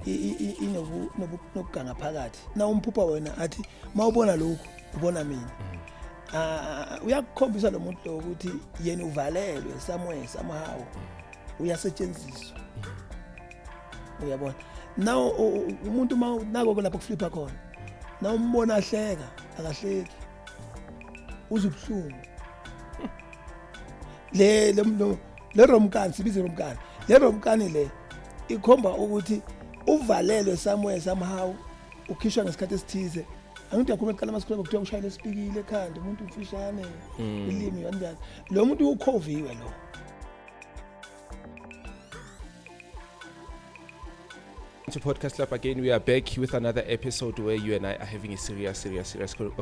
inokuganga phakathi na umphupha wena athi mawubona lokhu ubona mina uyakukhombisa lo muntu lo ukuthi yena uvalelwe somewhere somehow uyasetshenziswa uyabona now umuntu nako lapho kuflipa khona na umbona ahleka akahleki uzubhlungu le romkani sibize romkani le romkani le ikhomba ukuthi uvalelwe somewhere somehow ukhishwa ngesikhathi esithize angithi yakhuluma eqala masikhuluma kuthiwa ushayile esipikile ekhanda umuntu umfishane ilimi kanjani lo muntu ukhoviwe lo. To Podcast Lab again, we are back with another episode where you and I are having a serious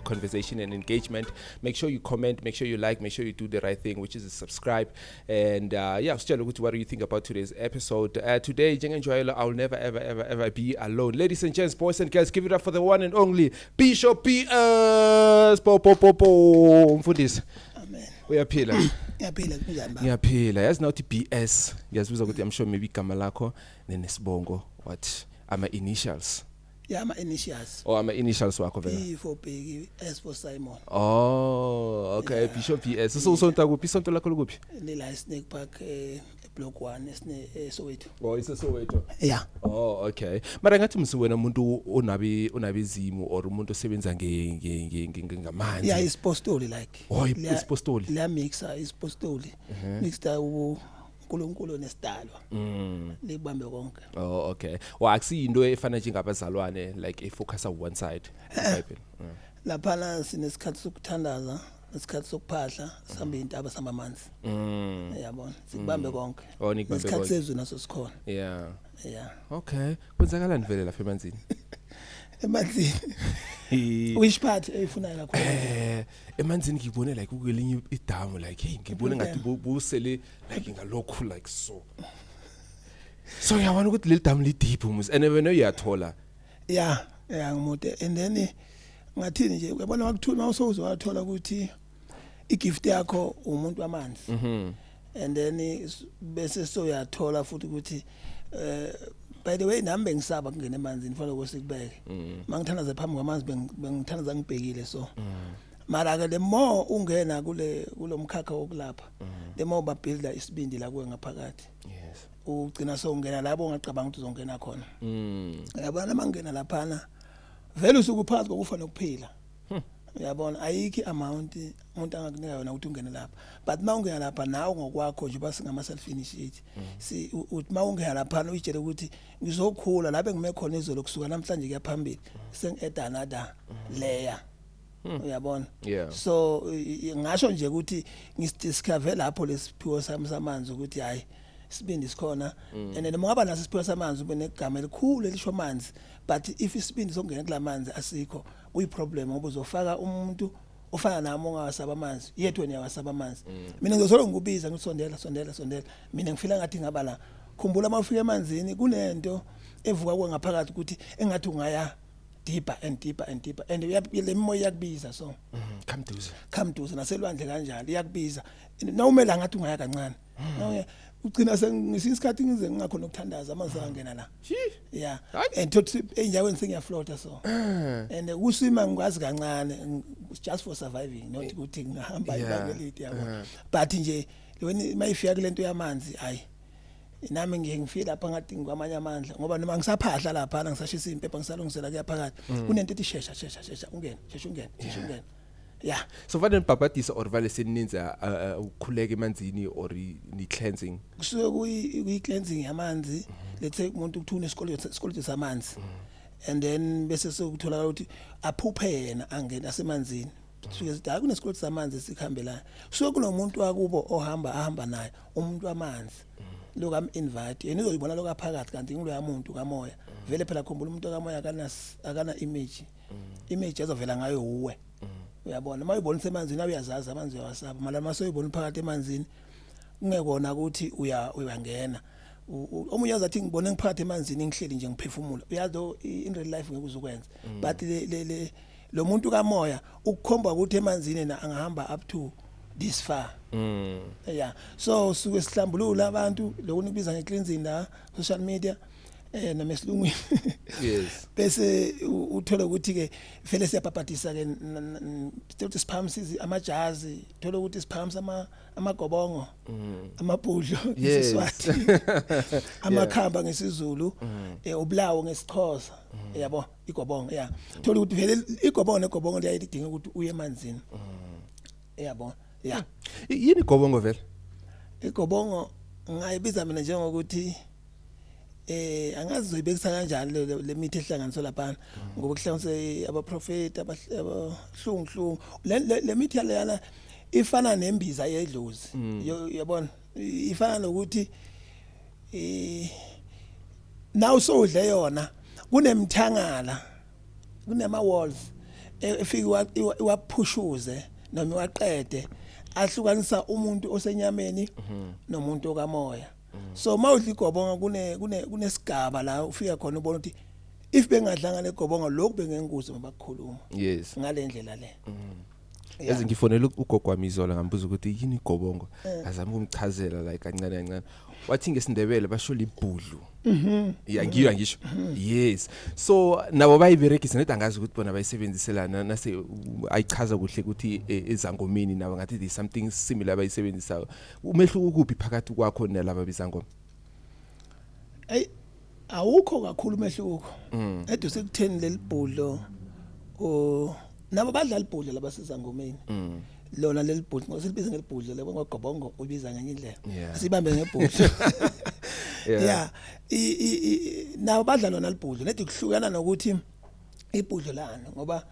conversation and engagement. Make sure you comment, make sure you like, make sure you do the right thing, which is to subscribe. And still what do you think about today's episode? Today, Jengen I'll never ever be alone. Ladies and gents, boys and girls, give it up for the one and only Bishop PS. Mfundisi. Amen. Uyaphila. Ngiyaphila. Yazi now BS. Yazibuza ukuthi I'm sure maybe igama lakho nenesibongo. What? Ama initials. Yeah, ama initials. Oh, ama initials wakho vela. B for Big, S for Simon. Oh, okay. Yeah. Bishop PS. So usonta kuphi? Isonto lakho likuphi? Nila Snake Park block 1 Soweto. Oh, it's Soweto. Yeah. Oh, okay. Mara ngathi msiwena umuntu onabezimu or umuntu osebenza ngamanzi. Yeah, ispostoli like. Oh, ispostoli. La mixa ispostoli. Mixta uNkulunkulu nesidalwa. Libambe konke. Oh, okay. Well, akusi into efana njengabazalwane like ifocus on one side. Lapha sinesikhathi sokuthandaza. Isikhathi sokuphahla sihambe intaba samba amanzi yabona sikubambe konke isikhathi sezwe naso sikhona yeah okay kwenzakalani vele lapha emanzini emanzini which part efuna la khona emanzini ngibone like ukulinye idamu like hey ngibone ngathi busele like ngalokhu like so yabona ukuthi le damu li deep mus and wena uyathola yeah ngimote and then ngathini nje uyabona wakuthula mawusozwa wathola ukuthi igift yakho umuntu wamanzi and then bese so uyathola futhi ukuthi by the way nami bengisaba kungena emanzini fanele ukusikubeke mangithandaza phambi kwamanzi bengithandaza ngibhekile so mara ke the more ungena kulomkhakha wokulapha the more babuilda isibindi la kuwe ngaphakathi yes ugcina so ungena labo ongacabanga ukuthi uzongena khona yabona mangena laphana vele usukuphansi kokufa nokuphila uyabona ayikho amount umuntu angakunika yona ukuthi ungene lapha but mawungena lapha nawe ngokwakho nje basingama self initiate si uthi mawungena lapha uyitshela ukuthi ngizokhula lapha engime khona izolo kusuka namhlanje kuyaphambili sengi-add another layer uyabona so ngasho nje ukuthi ngisidiscover lapho lesiphiwo sami samanzi ukuthi hayi isibindi sikhona and then mongaba naso isiphiwo samanzi ube negama elikhulu elisho amanzi but if isibindi sokungena kulamanzi asikho kuyiproblem ngoba uzofaka umuntu ofana nami ongawasaba amanzi yethu wena yawasaba amanzi mina ngizosolo ngikubiza ngisondela mina ngifila ngathi ngaba la khumbula mawufika emanzini kunento evuka kuwe ngaphakathi ukuthi engathi ungaya deeper and le moya yakubiza so come duze naselwandle kanjalo iyakubiza nawumela ngathi ungaya kancane nawe ugcina sengisikhathi ngize ngingakhona ukuthandaza amanzi angena la yeah and thothi enjaweni sengiyaflota so and uswima ngikwazi kancane just for surviving not ukuthi ngihamba ibanga elide yabo but nje when mayifika kulento yamanzi hayi nami ngifika lapha ngathi ngikwamanye amandla ngoba noma ngisaphahla lapha ngisashisa impepha ngisalungisela kuyaphakathi kunento ethi shesha ungene yeah so vale nibhabhadisa or vale seninza ukukhuleka emanzini or ni cleansing kusuke kuyi cleansing yamanzi let's say umuntu ukuthuna isikolo samanzi and then bese sokuthola ukuthi aphuphe yena angena semanzini suke sithi hayi kunesikolo samanzi sikhambela suke kunomuntu wakubo ahamba naye umuntu wamanzi lokho am invite yena uzoyibona lokho aphakathi kanti ngiloya muntu kamoya vele phela khumbula umuntu kamoya akana image ezovela ngayo uwe uyabona mayibona semanzini uyazazi amanzi uyawasaba mala masoyibona phakathi emanzini ungekona ukuthi uyangena omunye azathi ngibone ngiphakathi emanzini ngihleli nje ngiphefumula uyazo in real life ngeke uzukwenza but lo muntu kamoya ukukhomba ukuthi emanzini na angahamba up to this far yeah so suke sihlambulula abantu lokho nikubiza ngecleansing la social media noma esilungwini Yes. bese uthola ukuthi ke vele siyabhabhadisa ke ukuthi siphamisa amajazi uthola ukuthi siphamisa amagobongo amabhudlo ngesiswati amakhamba ngesizulu ubulawo ngesixhosa yabo igobongo yeah uthola ukuthi vele igobongo negobongo liyayidinga ukuthi uye emanzini yabo yeah yini igobongo vele igobongo ngayibiza mina njengokuthi angazi zoyibekisa kanjani le mithi ehlanganiswa lapha ngoba kuhlanganise abaprofeti abahlungu le mithi yalana ifana nembiza yedlozi yabona ifana nokuthi naw sodle yona kunemthangala kunema walls efika iwaphushuze noma iwaqede ahlukanisa umuntu osenyameni nomuntu okamoya so mawudla igobonga kunesigaba la ufika khona ubona ukuthi if bengadlanga legobonga lokhu bengenguzo mabakhuluma yes ngale ndlela le yazi ngifonela ugogo wami izola ngambuza ukuthi yini igobongo azama ukumchazela like kancane kancane wathi ngesindebele basho libhudlu yeah ngiyo ngisho yes so nabo bayiberegisa nedi angazi ukuthi bona bayisebenziselana nase ayichaza kuhle ukuthi ezangomeni nabo ngathi there's something similar bayisebenzisayo umehluko kuphi phakathi kwakho nalabo bezangoma awukho kakhulu umehluko ede sekutheni lelibhudlo nabo badlala ibhudlo labasezangomeni lona lelibhudlo ngosibiza ngelibhudlo labo ngogobongo ubiza ngenye indlela sibambe ngebhudlo yeah nabo badlala lona libhudlo nedi kuhlukana nokuthi ibhudlo lana ngoba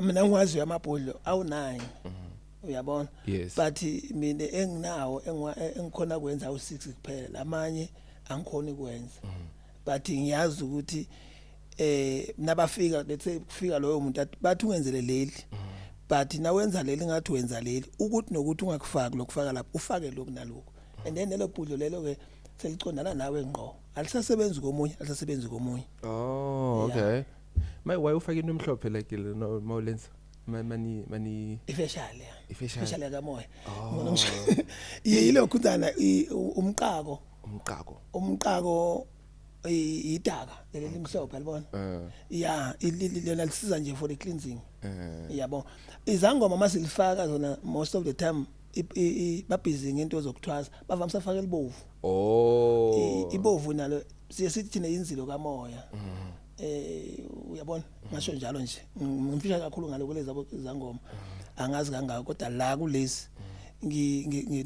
mina ngwazi amabhudlo awu9 uyabona but mina enginawo engikhona kwenza awu6 kuphela lamanye angikhona ukwenza but ngiyazi ukuthi nabafika let's say kufika loyo muntu bathi ungenzele leli but nawenza leli ngathi wenza leli ukuthi nokuthi ungakufaki lokufaka lapho ufake lokhu nalokho and then lelo bhudlo lelo ke selicondana nawe ngqo alisasebenzi komunye alisasebenzi komunye oh okay why ufake into emhlophe like no mawlenza mani ifeshali kamoya ngona ngisho yilo khudana umqako idaka lelimhlophe alibona yeah lona lisiza nje for the cleansing yabo izangoma masilifaka zona most of the time babhizi ngento zokuthwasa bavamisa afaka elibovu ibovu nalo siye sithi thina inzilo kamoya uyabona ngasho njalo nje ngimfisha kakhulu ngaloko lezi izangoma angazi kangaka kodwa la kulezi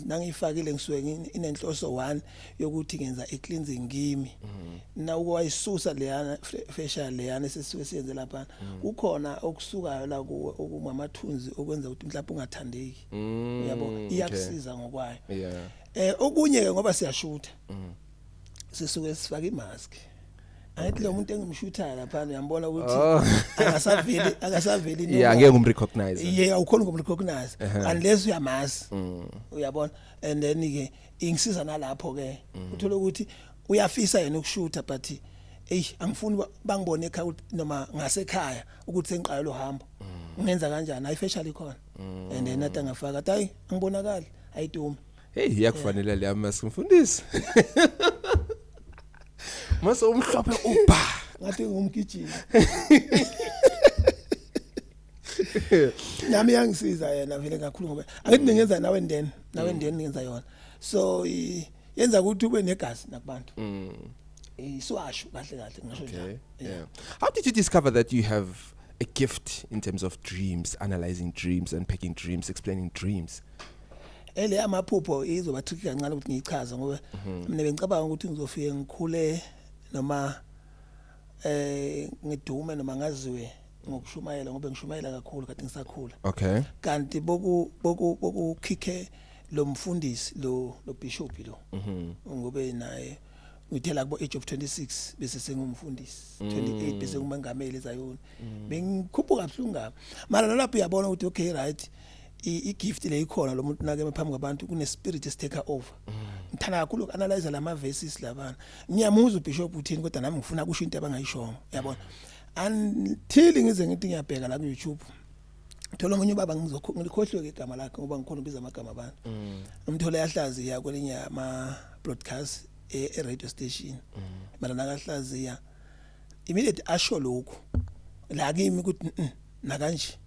nangifakile ngisuke inenhloso 1 yokuthi ngenza ecleansing ngimi na ukwayisusa leyana facial leyana sesisuke siyenze lapha kukhona okusukayo la okungamathunzi okwenza ukuthi mhlawumbe ungathandeki uyabo iyakusiza ngokwayo okunye ke ngoba siyashutha sisuke sifaka imask ayithi lo muntu engimshuthayo lapha uyambona ukuthi akasaveli yeah ngeke umrecognize yeah ukhona ukumrecognize unless uyamazi uyabona and then ke ingisiza nalapho ke uthola ukuthi uyafisa yena ukushutha but angifuni bangibone ekhaya noma ngasekhaya ukuthi sengiqala lo hambo ngenza kanjani ayifeshali khona and then nathi angafaka hayi angibonakala ayidumi hey yakufanele le amask mfundisi mase umhlophe uba ngathi ngumgijimi nami yangisiza yena vele kakhulu ngoba angithi ngenza nawe ndeni ngenza yona so yenza ukuthi ube negazi nakubantu iswasho kahle ngisho njalo yeah how did you discover that you have a gift in terms of dreams, analyzing dreams, unpacking dreams, explaining dreams? Ele amaphupho izoba tricky kancane ukuthi ngichaze ngoba mina bengicabanga ukuthi ngizofike ngikhule noma ngidume noma ngaziwe ngokushumayela ngoba ngishumayela kakhulu kade ngisakhula. Okay. Kanti boku khikhe lo mfundisi lo bishop lo. Ngobe naye ngithela kubo age of 26 bese sengumfundisi 28 bese ngumengameli ezayona. Bengikhuphuka kabuhlungu ngapha. Mara nalapho uyabona ukuthi okay right igift le ikhona lo muntu nake phambi kwabantu kune spirit esitake over. Ngithanda kakhulu analyze lama verses labana. Ngiyamuza ubishop uthini kodwa nami ngifuna kusho into abangayishongo yabona. Until ngize ngithi ngiyabheka la ku YouTube. Thola omunye ubaba ngizokhohlwe igama lakhe ngoba ngikhona ubiza amagama abantu. Umthole yahlazi ya kwelinye ama broadcast radio station mara nakahlaziya immediate asho lokho la kimi ukuthi nakanje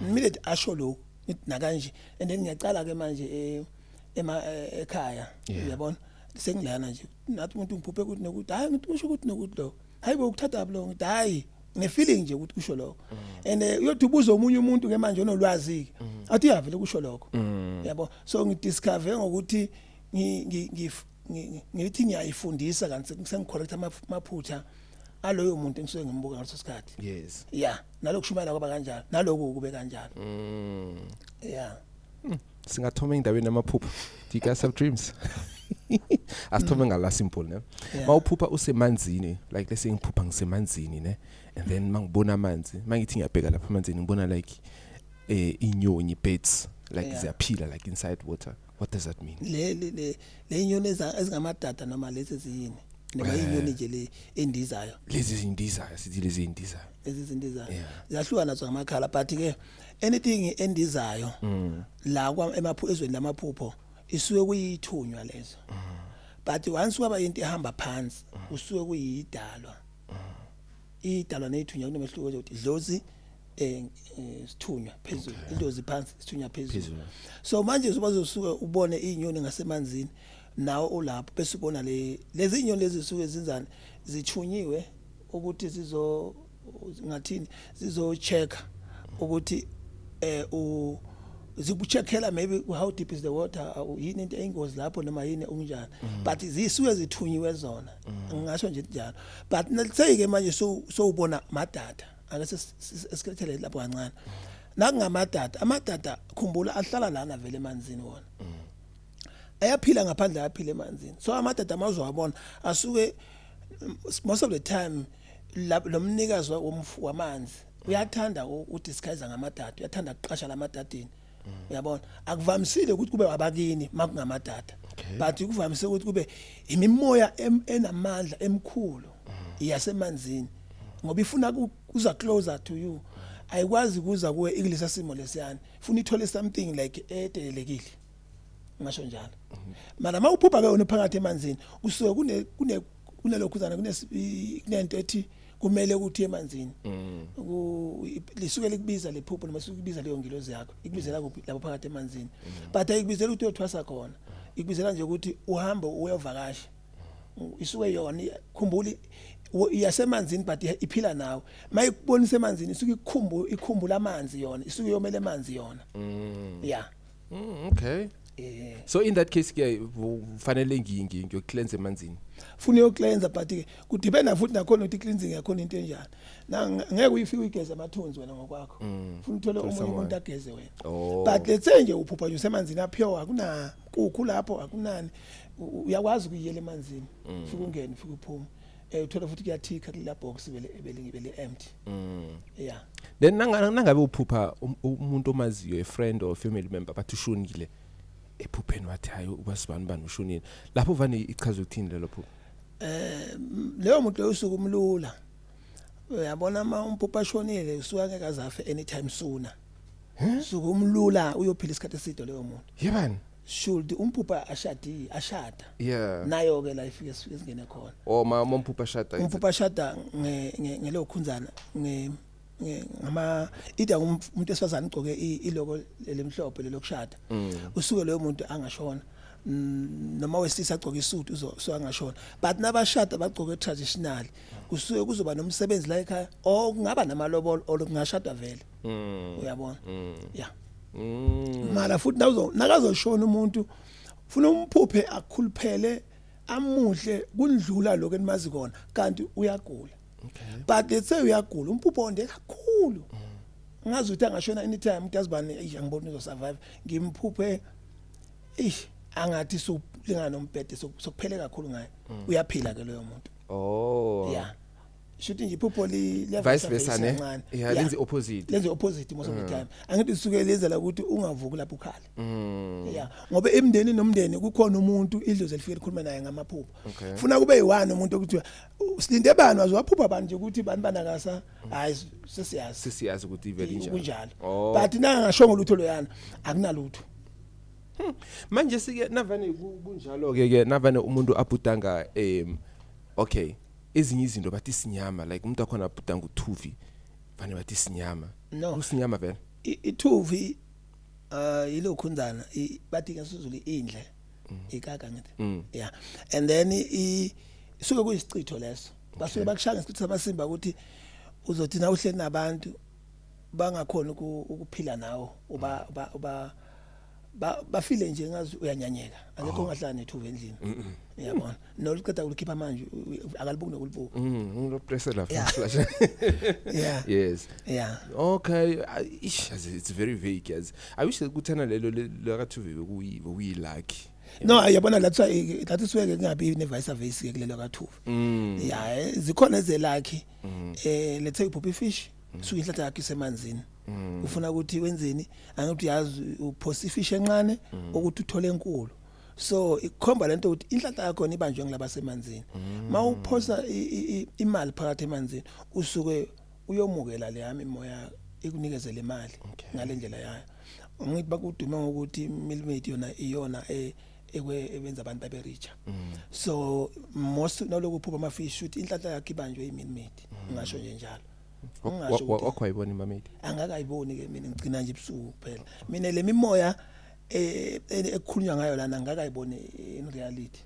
immediate asho lokho nakanje and then ngiyacala ke manje ekhaya uyabona sengilana nje nathi umuntu ngiphuphe ukuthi nokuthi hayi ngithi usho ukuthi nokuthi lo hayibo ukuthatha lo ngithi hayi nefeeling nje ukuthi kusho lokho and uyothi ubuza omunye umuntu ke manje onolwazi athi uyavele kusho lokho yabo so ngidiscover ngokuthi ngithi ngiyayifundisa kanti sengicorrect amaphutha aloyo muntu engisuke ngimbuka ngaleso sikhathi yes yeah nalokushumayela kwaba kanjalo naloko kube kanjalo yeah singathoma indabeni amaphupho. Do you guys have dreams? Asithome ngala simple ne. Mawuphupha usemanzini like let's say ngiphupha ngisemanzini ne and then mangibona amanzi mangithi ngiyabheka lapha amanzini ngibona like inyoni birds like ziyaphila like inside water. What does that mean? Le inyoni ezingamadada noma lezi ziyini noma inyoni nje le endizayo lezi zindizayo sithi lezi indizayo ezizindizayo ziyahlukana nazo ngamakhala but ke anything endizayo la ezweni lamaphupho isuke kuyithunywa lezo but once kwaba into ehamba phansi usuke kuyidalwa idalwa nethunywa kunomehluko ukuthi idlozi sithunywa phezulu idlozi phansi sithunywa phezulu so manje usuke ubone inyoni ngasemanzini nawo olapho bese ubona lezi inyoni lezi zisuke zinzani zithunyiwe ukuthi ngathini zizo-check ukuthi zikucheckela maybe how deep is the water yini into engozi lapho noma yini okunjani but zisuke zithunyiwe zona ngisho nje njalo but naseyike manje so ubona madada ake esikhethele lapho kancane nakungamadada amadada khumbula ahlala lana vele emanzini wona ayaphila ngaphandle ayaphila emanzini so amadada mawuzowabona asuke most of the time lo mnikazi wamanzi uyathanda udisguise ngamadada uyathanda ukuqasha lamadadeni uyabona akuvamisile ukuthi kube abakini makungamadada but kuvamise ukuthi kube imimoya enamandla emkhulu iyasemanzini ngoba ifuna kuza closer to you ayikwazi kuza kuwe ikulisa simo lesiyana ifuna ithole something like edelekile ngasho njalo mara mawuphupha ke unophakathi emanzini usuke kunelokhuzana kunento ethi kumele ukuthi emanzini lisuke likubiza lephupho noma lisuke kubiza leyo ngilozi yakho ikubizela kuphi lapho phakathi emanzini but ayikubizela ukuthi uyothwasa khona ikubizela nje ukuthi uhambe uyovakasha isuke yona khumbuli iyasemanzini but iphila nawe mayikubonisa emanzini isuke ikhumbula amanzi yona isuke yomela amanzi yona yeah okay so in that case ke kufanele ngiyocleanse emanzini funa uyocleanse but ke kudependa futhi nakhona ukuthi cleansing yakho into enjani ngeke uyifike uyigeze amathunzi wena ngokwakho funa uthole umuntu ageze wena but let's say nje uphupha nje usemanzini aphiwa akuna kukhu lapho akunani uyakwazi ukuyela emanzini fika ungene fika uphume uthola futhi kuyathika kula box bele empty yeah then nangabe uphupha umuntu omaziyo a friend or family member but ushonile ephupheni wathi hayi ubasibani ushonile lapho vane ichaza ukuthini lelo phupho leyo muntu usuku umlula uyabona umphupha ashonile usuka ngeke azafe anytime sooner usuku umlula uyophila isikhathi eside leyo muntu yebani should umphupha ashada yeah nayo ke la ifike singene khona umphupha ashada ngelokhunzana ngama ida umuntu esifazana ugcoke iloko lemhlophe lelokushada usuke leyo muntu angashona noma wesilisa agcoke isuit so angashona but nabashada bagcoke traditional kusuke kuzoba nomsebenzi la ekhaya kungaba namalobolo olungashada vele uyabona yeah mara futhi nakazoshona umuntu ufuna umphuphe akhuluphele amuhle kundlula lokho enimazi kona kanti uyagula but let's say uyagula umphupho onde kakhulu ngazi ukuthi angashona anytime umuntu azibani angiboni uzo survive ngimphuphe angathi sokulingana nombhede sokuphele kakhulu ngaye uyaphila ke loyo muntu yeah shuthi nje iphupho vice versa ne yeah lenze opposite most of the time angithi usuke lezela ukuthi ungavuki lapho ukhala yeah ngoba emndeni nomndeni kukhona umuntu idlozi elifike likhuluma naye ngamaphupho ufuna kube yiwani umuntu ukuthi silinde bani wazowaphupha bani nje ukuthi bani banakasa hayi sesiyazi ukuthi vele njalo but nangashongo lutho loyana akunalutho yeah. okay. Manje sike navane kunjalo ke navane umuntu abhudanga okay ezinye izinto bathi sinyama like umuntu akhona abhudanga uthuvi vane bathi sinyama No. usinyama vele Ithuvi ilokhunzana bathi ngesizulu indle ikaka ngithi yeah and then isuke kuyisicitho leso basuke bakushaya ngesicitho samasimba ukuthi uzothi na uhleli nabantu bangakhona ukuphila nawo bafile nje ngazi uyanyanyeka akekho ongahlala nethuva endlini uyabona noliqeda ukukhipha manje akalibuki nokulibuka lo pressure Yeah. flash yeah yes yeah okay it's very vague as I wish ukuthana lelo lakathuvi bekuyi lucky no yabona lathi siweke kungabi ne vice versa ke kulelo kathuva yeah zikhona ezelakhi let's say uphupha ifish suke inhlatha yakhe isemanzini ufuna ukuthi wenzeni angithi uyazi uphosa ifish encane ukuthi uthole enkulu so ikhomba lento ukuthi inhlatha yakho ibanjwe ngilaba semanzini mawuphosa imali phakathi emanzini usuke uyomukela le yami imoya ikunikezele imali ngale ndlela yayo ngithi bakudume ngokuthi millimeter iyona ekwenza abantu babe richer so most naloku phupha amafish ukuthi inhlatha yakhe ibanjwe imillimeter ngisho nje njalo wakwayibona imamedi angakayiboni ke mina ngicina nje ebusuku kuphela mina le mimoya ekukhulunywa ngayo lana ngakayibone in reality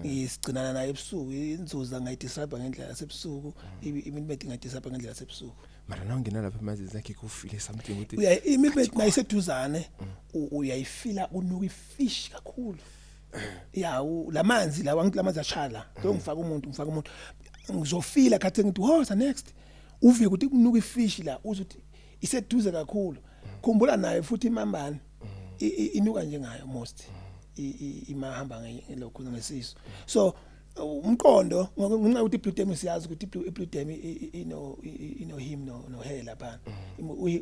ngisigcinana naye ebusuku inzuza ngayidescribe ngendlela yasebusuku imillimeter ngayidescribe ngendlela yasebusuku mara nawe ngena lapha emazini zakhe kufile something ukuthi imillimeter nayiseduzane uyayifila unuka ifish kakhulu ya lamanzi lawa ngithi lamanzi ashala ngifaka umuntu ngizofila khathe ngithi what's next uvike ukuthi kunuka ifish la uzothi iseduze kakhulu khumbula naye futhi imambane inuka njengayo most imahamba ngelokho ngesiso so umqondo nginqa ukuthi ibludem siyazi ukuthi ibludem ino him no hair lapha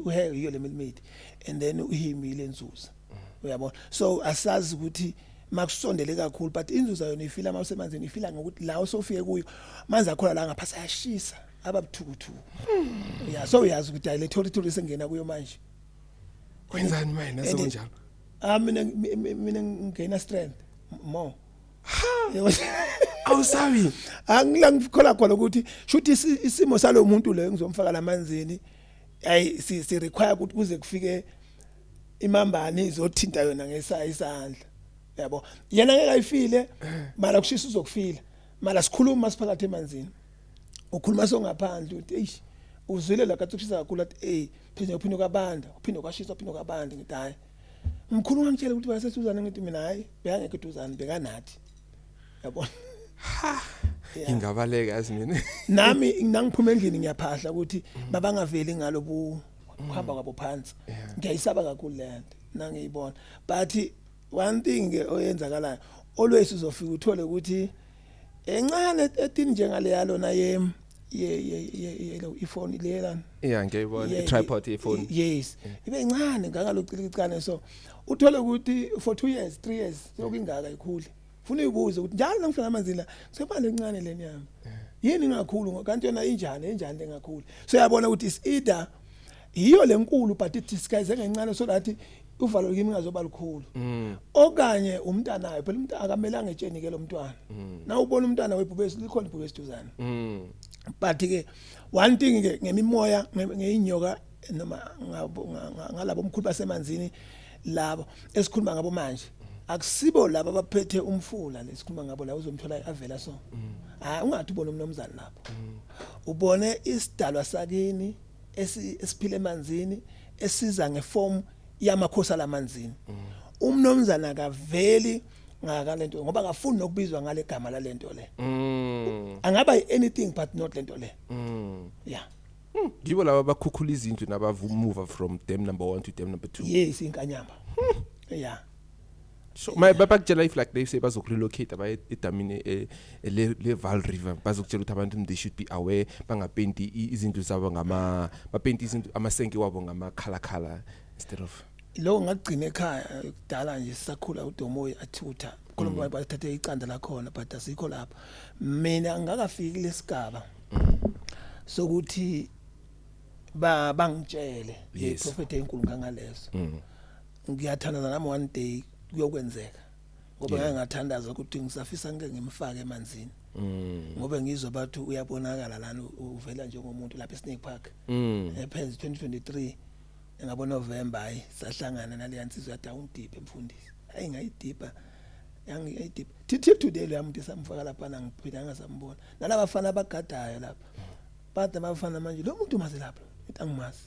uhair iyo le millimeter and then uhim ilenzuza uyabona so asazi ukuthi makusondele kakhulu but inzuza yona ifila mawusemanzini ifila ngokuthi la usofike kuyo manzi akhola la ngapha sayashisa ababuthukuthu yeah so uyazi ukuthi ayile territory sengena kuyo manje kwenzani manje nasenjalo mina ngena strength more awusabi angilangikhola khona ukuthi shuthi isimo salomuntu lo ngizomfaka lamanzini ay si require ukuthi kuze kufike imambane izothinta yona ngesandla yabo yena ngeke ayifile mara kushisa uzokufila mara sikhuluma siphakathi emanzini ukhuluma songaphandle uthi eish uzwile la kathi kushisa kakhulu athi phinde kwabanda uphinde kwashisa uphinde kwabanda ngithi hayi ngikhuluma ngitshela ukuthi basethuzana ngithi mina hayi beyangeke eduzana bekanathi yabona ingabaleka azimini nami nangiphuma endlini ngiyaphahla ukuthi babangaveli ngalobu kuhamba kwabo phansi ngiyayisaba kakhulu lento nangiyibona but one thing ke oyenzakalayo always uzofika uthole ukuthi encane etini njengale yalona ye iphone lelana yeah ngiyibona i-tripod iphone yes ibe incane ngakalokucilicane so uthole ukuthi for 2 years 3 years sokingaka ikhuli ufuna uyibuze ukuthi njalo ngifuna amanzi la sebale encane leni yami yini ngakhulu kanti yona enjani lengakhulu so uyabona ukuthi is either iyo lenkulu but idisguise ngencane so that uvalo kimi ngazoba likhulu okanye umntana naye phela umuntu akamelanga etsheni ke lo mntwana na ubona umntwana webhubesi likhona ibhubesi duzana but ke one thing ke ngemimoya ngeinyoka noma ngalabo omkhulu basemanzini labo esikhuluma ngabo manje akusibo laba abaphethe umfula lesikhuluma ngabo la uzomthola avela so ungathi ubone umnomzana lapho ubone isidalwa sakini esiphile emanzini esiza ngeform yamakhosi lamanzini umnomzana akaveli ngakalento ngoba akafuni nokubizwa ngale gama lalento le angaba anything but not lento le yeah ngibo laba bakhukhula izinto nabamove from dam number 1 to dam number 2 yes inkanyamba yeah so my babakutshela if like they say bazokurelocate abaye edamini le Vaal River bazokutshela ukuthi abantu they should be aware bangapenti izinto zabo ngama bapenti izinto amasenke wabo ngama color instead of lo ngagcina ekhaya kudala nje sisakhula uDomoyi athutha khuluma bathathe icanda la khona but asikho lapha mina ngakafiki lesigaba sokuthi bangitshele iprofeti enkulu ngangaleso ngiyathandana nami one day kuyokwenzeka ngoba ngeke ngathandaza ukuthi ngisafisa ngeke ngimfake emanzini ngoba ngizwe bathi uyabonakala lana uvela njengomuntu lapha eSnake Park ePenzi 2023 ngabo November hayi sahlangana nale nsizwa ya Down Deep emfundisi hayi ngayidipa yangiyidipa tip today lo yamuntu samfaka lapha ngiphila ngasambona nalabafana abagadayo lapha bade abafana manje lo muntu mazi lapha angimazi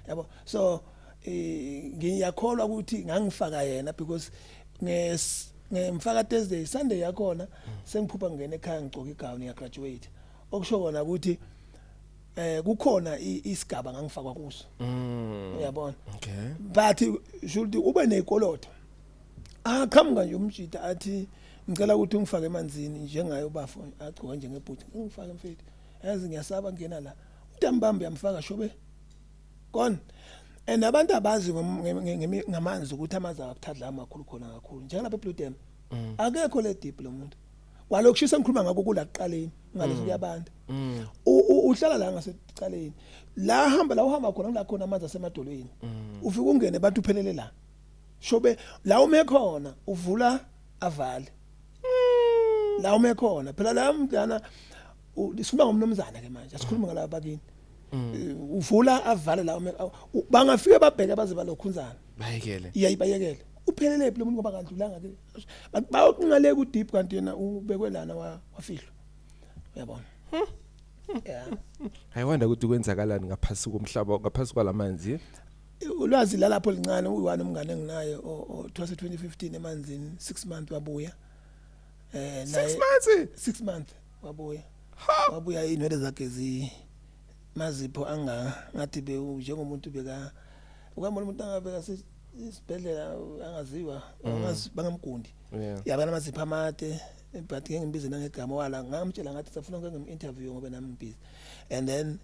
yabo so ngiyakholwa ukuthi ngangifaka yena because ngemfaka Thursday Sunday yakhona sengiphupha ngene ekhaya ngigcoka igown ya graduate okusho kona ukuthi kukhona isigaba ngangifakwa kuso uyabona okay but should ube nekolotho aqhamuka nje umjita athi ngicela ukuthi ungifake emanzini njengayo bafo agcoka njengebhuti ngifake mfethu yazi ngiyasaba ngena la uTambambi yamfaka shobe gone and abantu abazi ngamanzi ukuthi amanzi akuthadla amakhulu khona kakhulu njengalapha eBlue Dam akekho le deep lo muntu walokushisa ngikhuluma ngakho kula kuqaleni ngalezo kuyabantu uhlala la ngasecaleni la uhamba khona la khona amanzi asemadolweni ufika ungene bathi uphelele la shobe la ume khona uvula avale la ume khona phela la mntana sikuba ngomnomzana ke manje asikhuluma ngalabo bakini uvula avale la bangafika babheke baze balokhunzana bayekele iyayibayekele uphelele lo muntu ngoba kandlulanga ke bayoqingaleka ku deep kanti yena ubekwe lana wafihlwa uyabona yeah I wonder ukuthi kwenzakalani ngaphasi komhlaba ngaphasi kwalamanzi ulwazi lalapho lincane uyiwani umngane enginaye othwase 2015 emanzini 6 months wabuya 6 months wabuya inwele zakhe mazipho ngathi be njengomuntu beka ukambona umuntu angabeka isibhedlela angaziwa bangamgundi yabana mazipho amade but ngeke ngibize nangegama wala ngamtshela ngathi safuna ngeke interview ngoba nami ngibhizi and then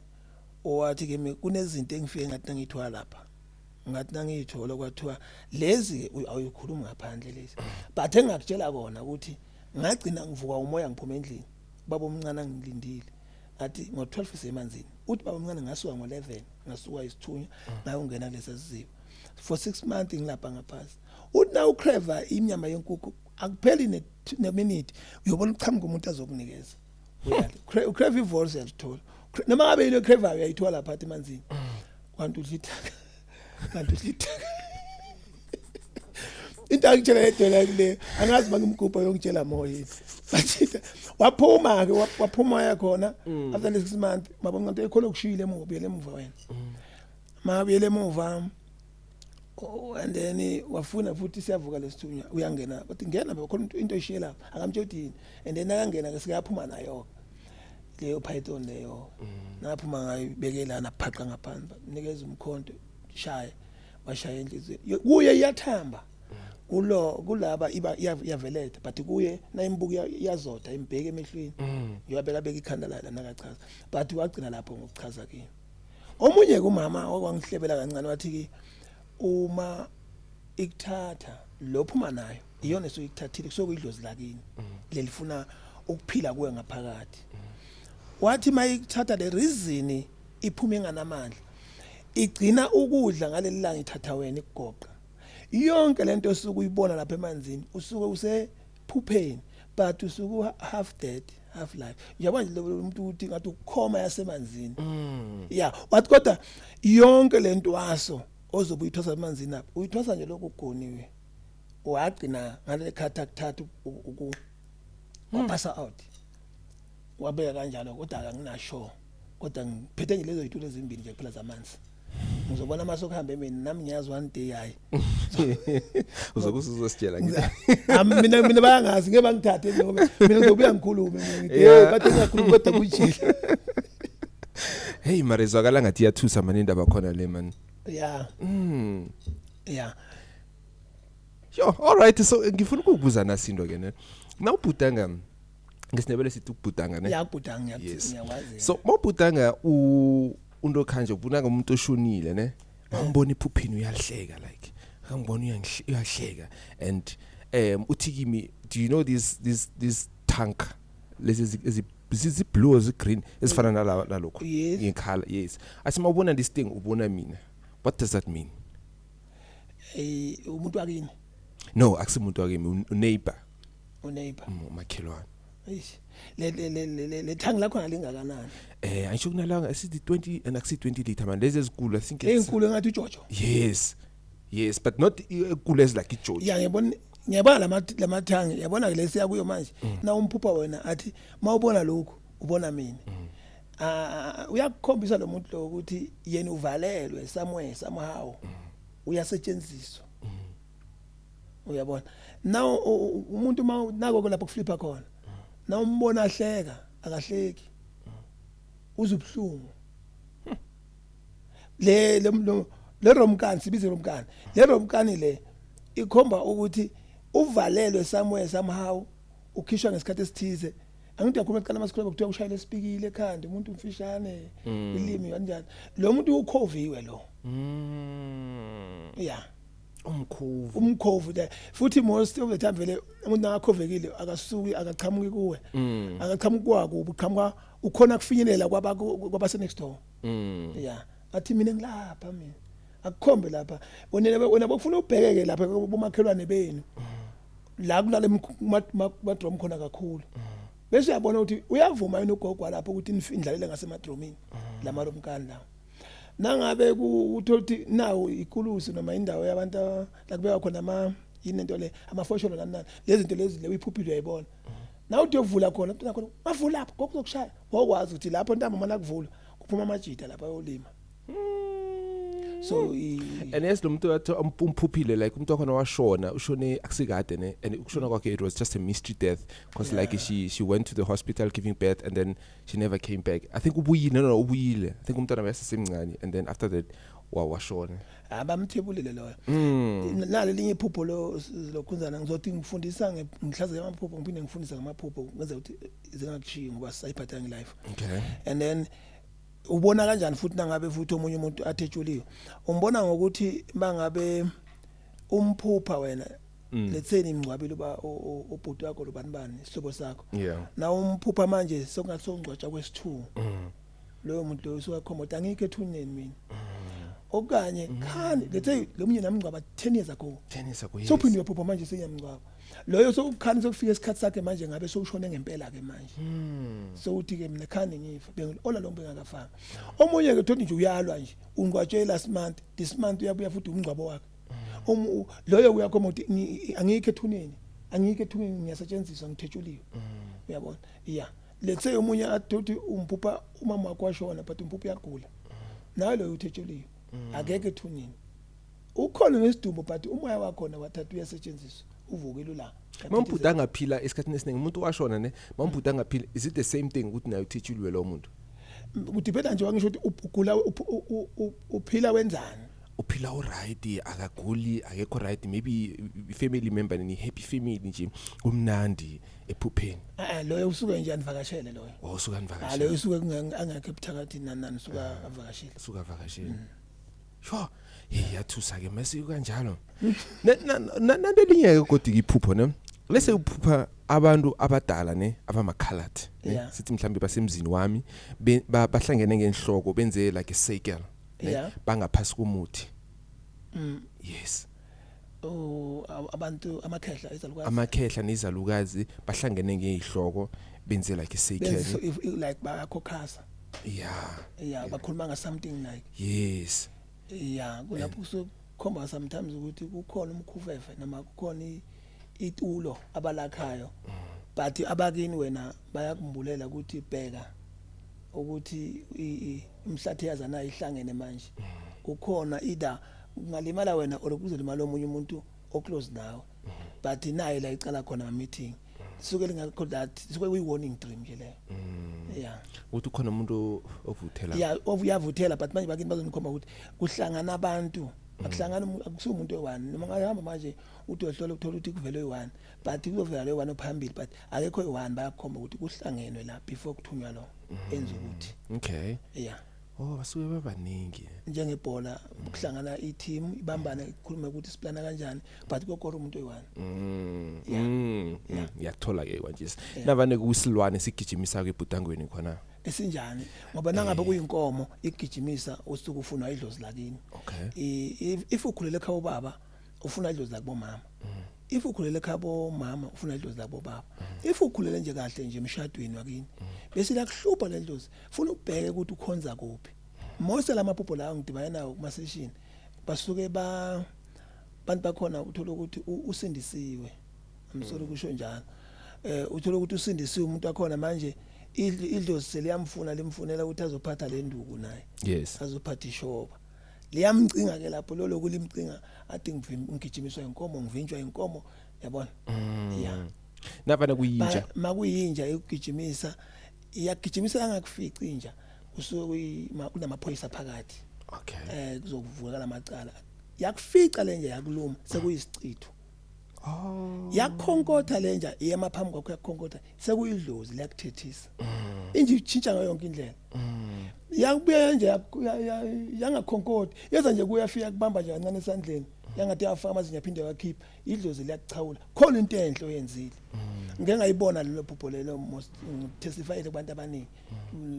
owathi kimi kunezinto engifike ngathi ngithwala lapha ngathi nangithola kwathiwa lezi awuyikhuluma ngaphandle lezi but engakutshela kona ukuthi ngagcina ngivuka umoya ngiphuma endlini baba omncane angilindile athi ngo12 semanzini uthi baba omncane ngasuka ngo11 ngasuka isithunya naye ungena kulesi sizibo for 6 months ngilapha ngaphasi uthi na ucreva inyama yenkukhu akupheli neminute uyobona uchamuka umuntu azokunikeza uyala ucreva ivoice yalithola noma ngabe yile creva uyayithola lapha emanzini kwanti udlithaka into akutshela edela kule angazi bangimgubha yongitshela moya bathi waphuma ke waphuma yakhona after 6 months mabona into ekhona ukushiyile emubuyele emuva wena mabuyele emuva and then wafuna futhi siyavuka lesithunya uyangena bathi ngena bakhona into eshiye lapha akamtshotini and then akangena ke sikaphuma nayo leyo python leyo naphuma ngayo bekelana phaqa ngaphansi nikeza umkhonto shaya washaya enhliziyo kuye iyathamba kulaba iyaveletha but kuye na imbuku yazodwa imbheke emehlweni uyabeka beka ikhanda la nakachaza but wagcina lapho ngokuchaza kimi omunye kumama okwangihlebela kancane wathi ki uma ikuthatha lophuma nayo iyona esuyithathile kusokuyidlozi lakini lelifuna ukuphila kuwe ngaphakathi wathi mayikuthatha le reason iphume nganamandla igcina ukudla ngaleli langa ithatha wena ikugoqa yonke lento osuku uyibona lapha emanzini usuke usephupheni but usuku half dead half life yabona nje lo muntu uthi ngathi ukukhoma yasemanzini yeah wathi kodwa yonke lento waso ozobe uyithosa emanzini lapha uyithosa nje lokho ugoniwe wagcina ngale khatha kuthatha wapasa out wabeka kanjalo kodwa akanginasho kodwa ngiphethe nje lezo yitulo ezimbili nje kuphela zamanzi ngizobona amaso kuhambe mina nami ngiyazi one day hayi uzositshela ngithi mina bayangazi ngeke bangithathe ngoba mina ngizobuya ngikhulume ngithi kade ngiyakhuluma kodwa kujile hey marezwakala ngathi iyathusa manje indaba khona le man yeah yeah yo all right so ngifuna ukubuza nasindo ke ne nawubhutanga ngesinebele sithi ukubhutanga ne yakubhutanga ngiyawazi so mawubhutanga undo khanje ubona ngomuntu oshonile ne angibona iphuphini uyahleka like angibona uyahleka and uthi kimi do you know this tank lezi blue or green esifana nalokho in color yes asima ubona this thing ubona mina what does that mean umuntu wakini No, akusimuntu wakimi, uneighbor. Uneighbor. Umakhelwane. Eish. Le thangi lakho ngalingakanani? Angisho kunalanga asithi 20 and akusi 20 liter man. Lezi ezikulu I think it's Ezinkulu ngathi uJojo. Yes, but not cool as like iJojo. Yeah, ngiyabona lamathangi, yabona ke lesiya kuyo manje. Na umphupha wena athi mawubona lokho, ubona mina. Uyakukhombisa lo muntu lo ukuthi yena uvalelwe somewhere somehow. Uyasetshenziswa. Uyabona. Now umuntu nako lapho kuflipa khona. Na umbona ahleka, akahleki. Uzubhlungu. Le romkani sibize romkani. Le romkani le ikhomba ukuthi uvalelwe somewhere somehow ukhishwa ngesikhathi esithize. Angithi yakhuluma eqala masikhuluma kuthiwa ushayile esipikile ekhanda umuntu umfishane ilimi kanjani. Lo muntu ukhoviwe lo. Yeah. Umkhovu le futhi most of the time vele umuntu akhovekile akasuki akachamuki kuwe akachamuki kwako ubuqhamuka ukhona kufinyelela kwabase next door yeah athi mina ngilapha mina akukhombe lapha wena bokufuna ubhekeke lapha kumakhelwane benu la kulale madrum khona kakhulu bese uyabona ukuthi uyavuma yini ugogwa lapha ukuthi indlalele ngasemadromini lamaromkani lawo nangabe uthothi nawo ikulusi noma indawo yabantu la kubeka khona into le amafosholo nanani lezi zinto lezi le uyiphuphile uyayibona na uthi yovula khona uthi khona avula lapho kokuzokushaya ngokwazi ukuthi lapho ntamba mana kuvula kuphuma amajita lapha yolima so and as lo muntu wathi umphuphile like umuntu khona washona ushone akusikade ne and ukushona kwakhe it was just a mystery death because like she went to the hospital giving birth and then she never came back. I think ubuyile I think umntwana wayesemncane and then after that washona abamthebulile loyo nalo linye iphupho lokhunzana ngizothi ngifundisa ngihlaze amaphupho ngiphinde ngifundisa ngamaphupho ngenza ukuthi zingakushiyi ngoba sayiphatha nge-life okay and then ubona kanjani futhi nangabe futhi omunye umuntu athethuliwe umbona ngokuthi mangabe umphupha wena let's say nimngcwabile uba ubhuti wakho lobanibani isihlobo sakho na umphupha manje sokungathi songcwatsha kwesi2 loyo muntu loyo usukakhomota angike ethuneni mina okanye khani let's say lo munye namngcwaba 10 years ago so phinde uyaphupha manje seyamngcwaba loyo sokukhani sokufika isikhathi sakhe manje ngabe sokushone ngempela ke manje so uthi ke mina khani ngifa bengola lo bengakafanga omunye ke thothi nje uyalwa nje ungcwatshwe last month this month uyabuya futhi umngcwabo wakhe loyo uyakhoma uthi angike ethuneni ngiyasetshenziswa ngithethuliwe uyabona yeah let's say omunye athothi umphupha umama wakhe washona but umphupha uyagula naye lo uthethuliwe akeke ethuneni ukhona nesidumbu but umoya wakho na wathatha uyasetshenziswa uvukile la mamphuta angaphila esikhathini esiningi umuntu washona ne mamphuta angaphila is it the same thing ukuthi nayo uthethuliwe lo muntu udipenda nje wangisho ukuthi ugula uphila wenzani uphila alright akaguli akekho right maybe family member ni happy family nje umnandi ephupheni loyo usuke nje anivakashele loyo usuka anivakashele loyo usuke angakhe ebuthakathi nani usuka avakashele sure yathusa ke mase kanjalo nanto linye kodwa iphupho ne lese uphupha abantu abadala ne abamakhalati sithi mhlambe basemzini wami bahlangene ngenhloko benze like a cycle bangaphasi komuthi yes abantu amakhehla nezalukazi bahlangene ngezihloko benze like a cycle like bayakhokhasa bakhuluma nga something like yes kulapho usukhomba sometimes ukuthi kukhona umkhufefe noma kukhona itulo abalakhayo but abakini wena bayakumbulela ukuthi bheka ukuthi imhlathi yazana ihlangene manje kukhona either ungalimala wena or kuzolimala omunye umuntu oclose nawe but naye la icala khona meeting suke lingakho that suke we warning dream nje le uthi khona umuntu ovuthela uyavuthela but manje bakini bazonikhomba ukuthi kuhlangana abantu akuhlangana akusuke umuntu oyi1 noma ngahamba manje uthi uhlola ukuthola ukuthi kuvele oyi1 but kuzovela lo1 ophambili but akekho oyi1 bayakhomba ukuthi kuhlangenwe la before kuthunywa lo enza ukuthi okay basuke babaningi njengebhola kuhlangana i-team ibambana ikhuluma ukuthi siplana kanjani but kokoro umuntu oyi1 yakuthola ke kwanje navane kusilwane sigijimisa ke ebhutangweni khona esinjani ngoba nangabe kuyinkomo igijimisa usuku ufuna idlozi lakini okay if ukhulele ekhaya ubaba ufuna idlozi lakubomama if ukhulele ekhabo mama ufuna idlozi labo baba if ukhulele nje kahle nje emshadweni wakini bese lakuhlupha le dlozi ufuna ubheke ukuthi ukhonza kuphi most lamaphupo lawo ngidibana nawo kuma session basuke bantu bakhona uthola ukuthi usindisiwe amsolo kusho njalo uthola ukuthi usindisiwe umuntu wakhona manje idlozi seliyamfuna limfunela ukuthi azophatha le nduku naye yes azophatha ishoba liyamcinga ke lapho lo lokulimcinga athi ngigijimiswa inkomo ngivinjwa inkomo yabona yeah navana kuyinja makuyinja ukugijimisa iyagijimisa angakufici inja usuke kunamaphoyisa phakathi okay kuzokuvuka lamacala yakufica lenje yakuluma sekuyisicitho yakhonkotha lenja iyemaphambi kwakho yakhonkotha sekuyidlozi liyakuthethisa inje itshintsha ngayo yonke indlela yakubuya nje yangakhonkotha yeza nje kuyafika kubamba nje kancane esandleni yangathi yafaka amazinyo yaphinde wakhipha idlozi liyakuchawula khona into enhle oyenzile ngeke ngayibona lelo phupho lelo most testify kubantu abaningi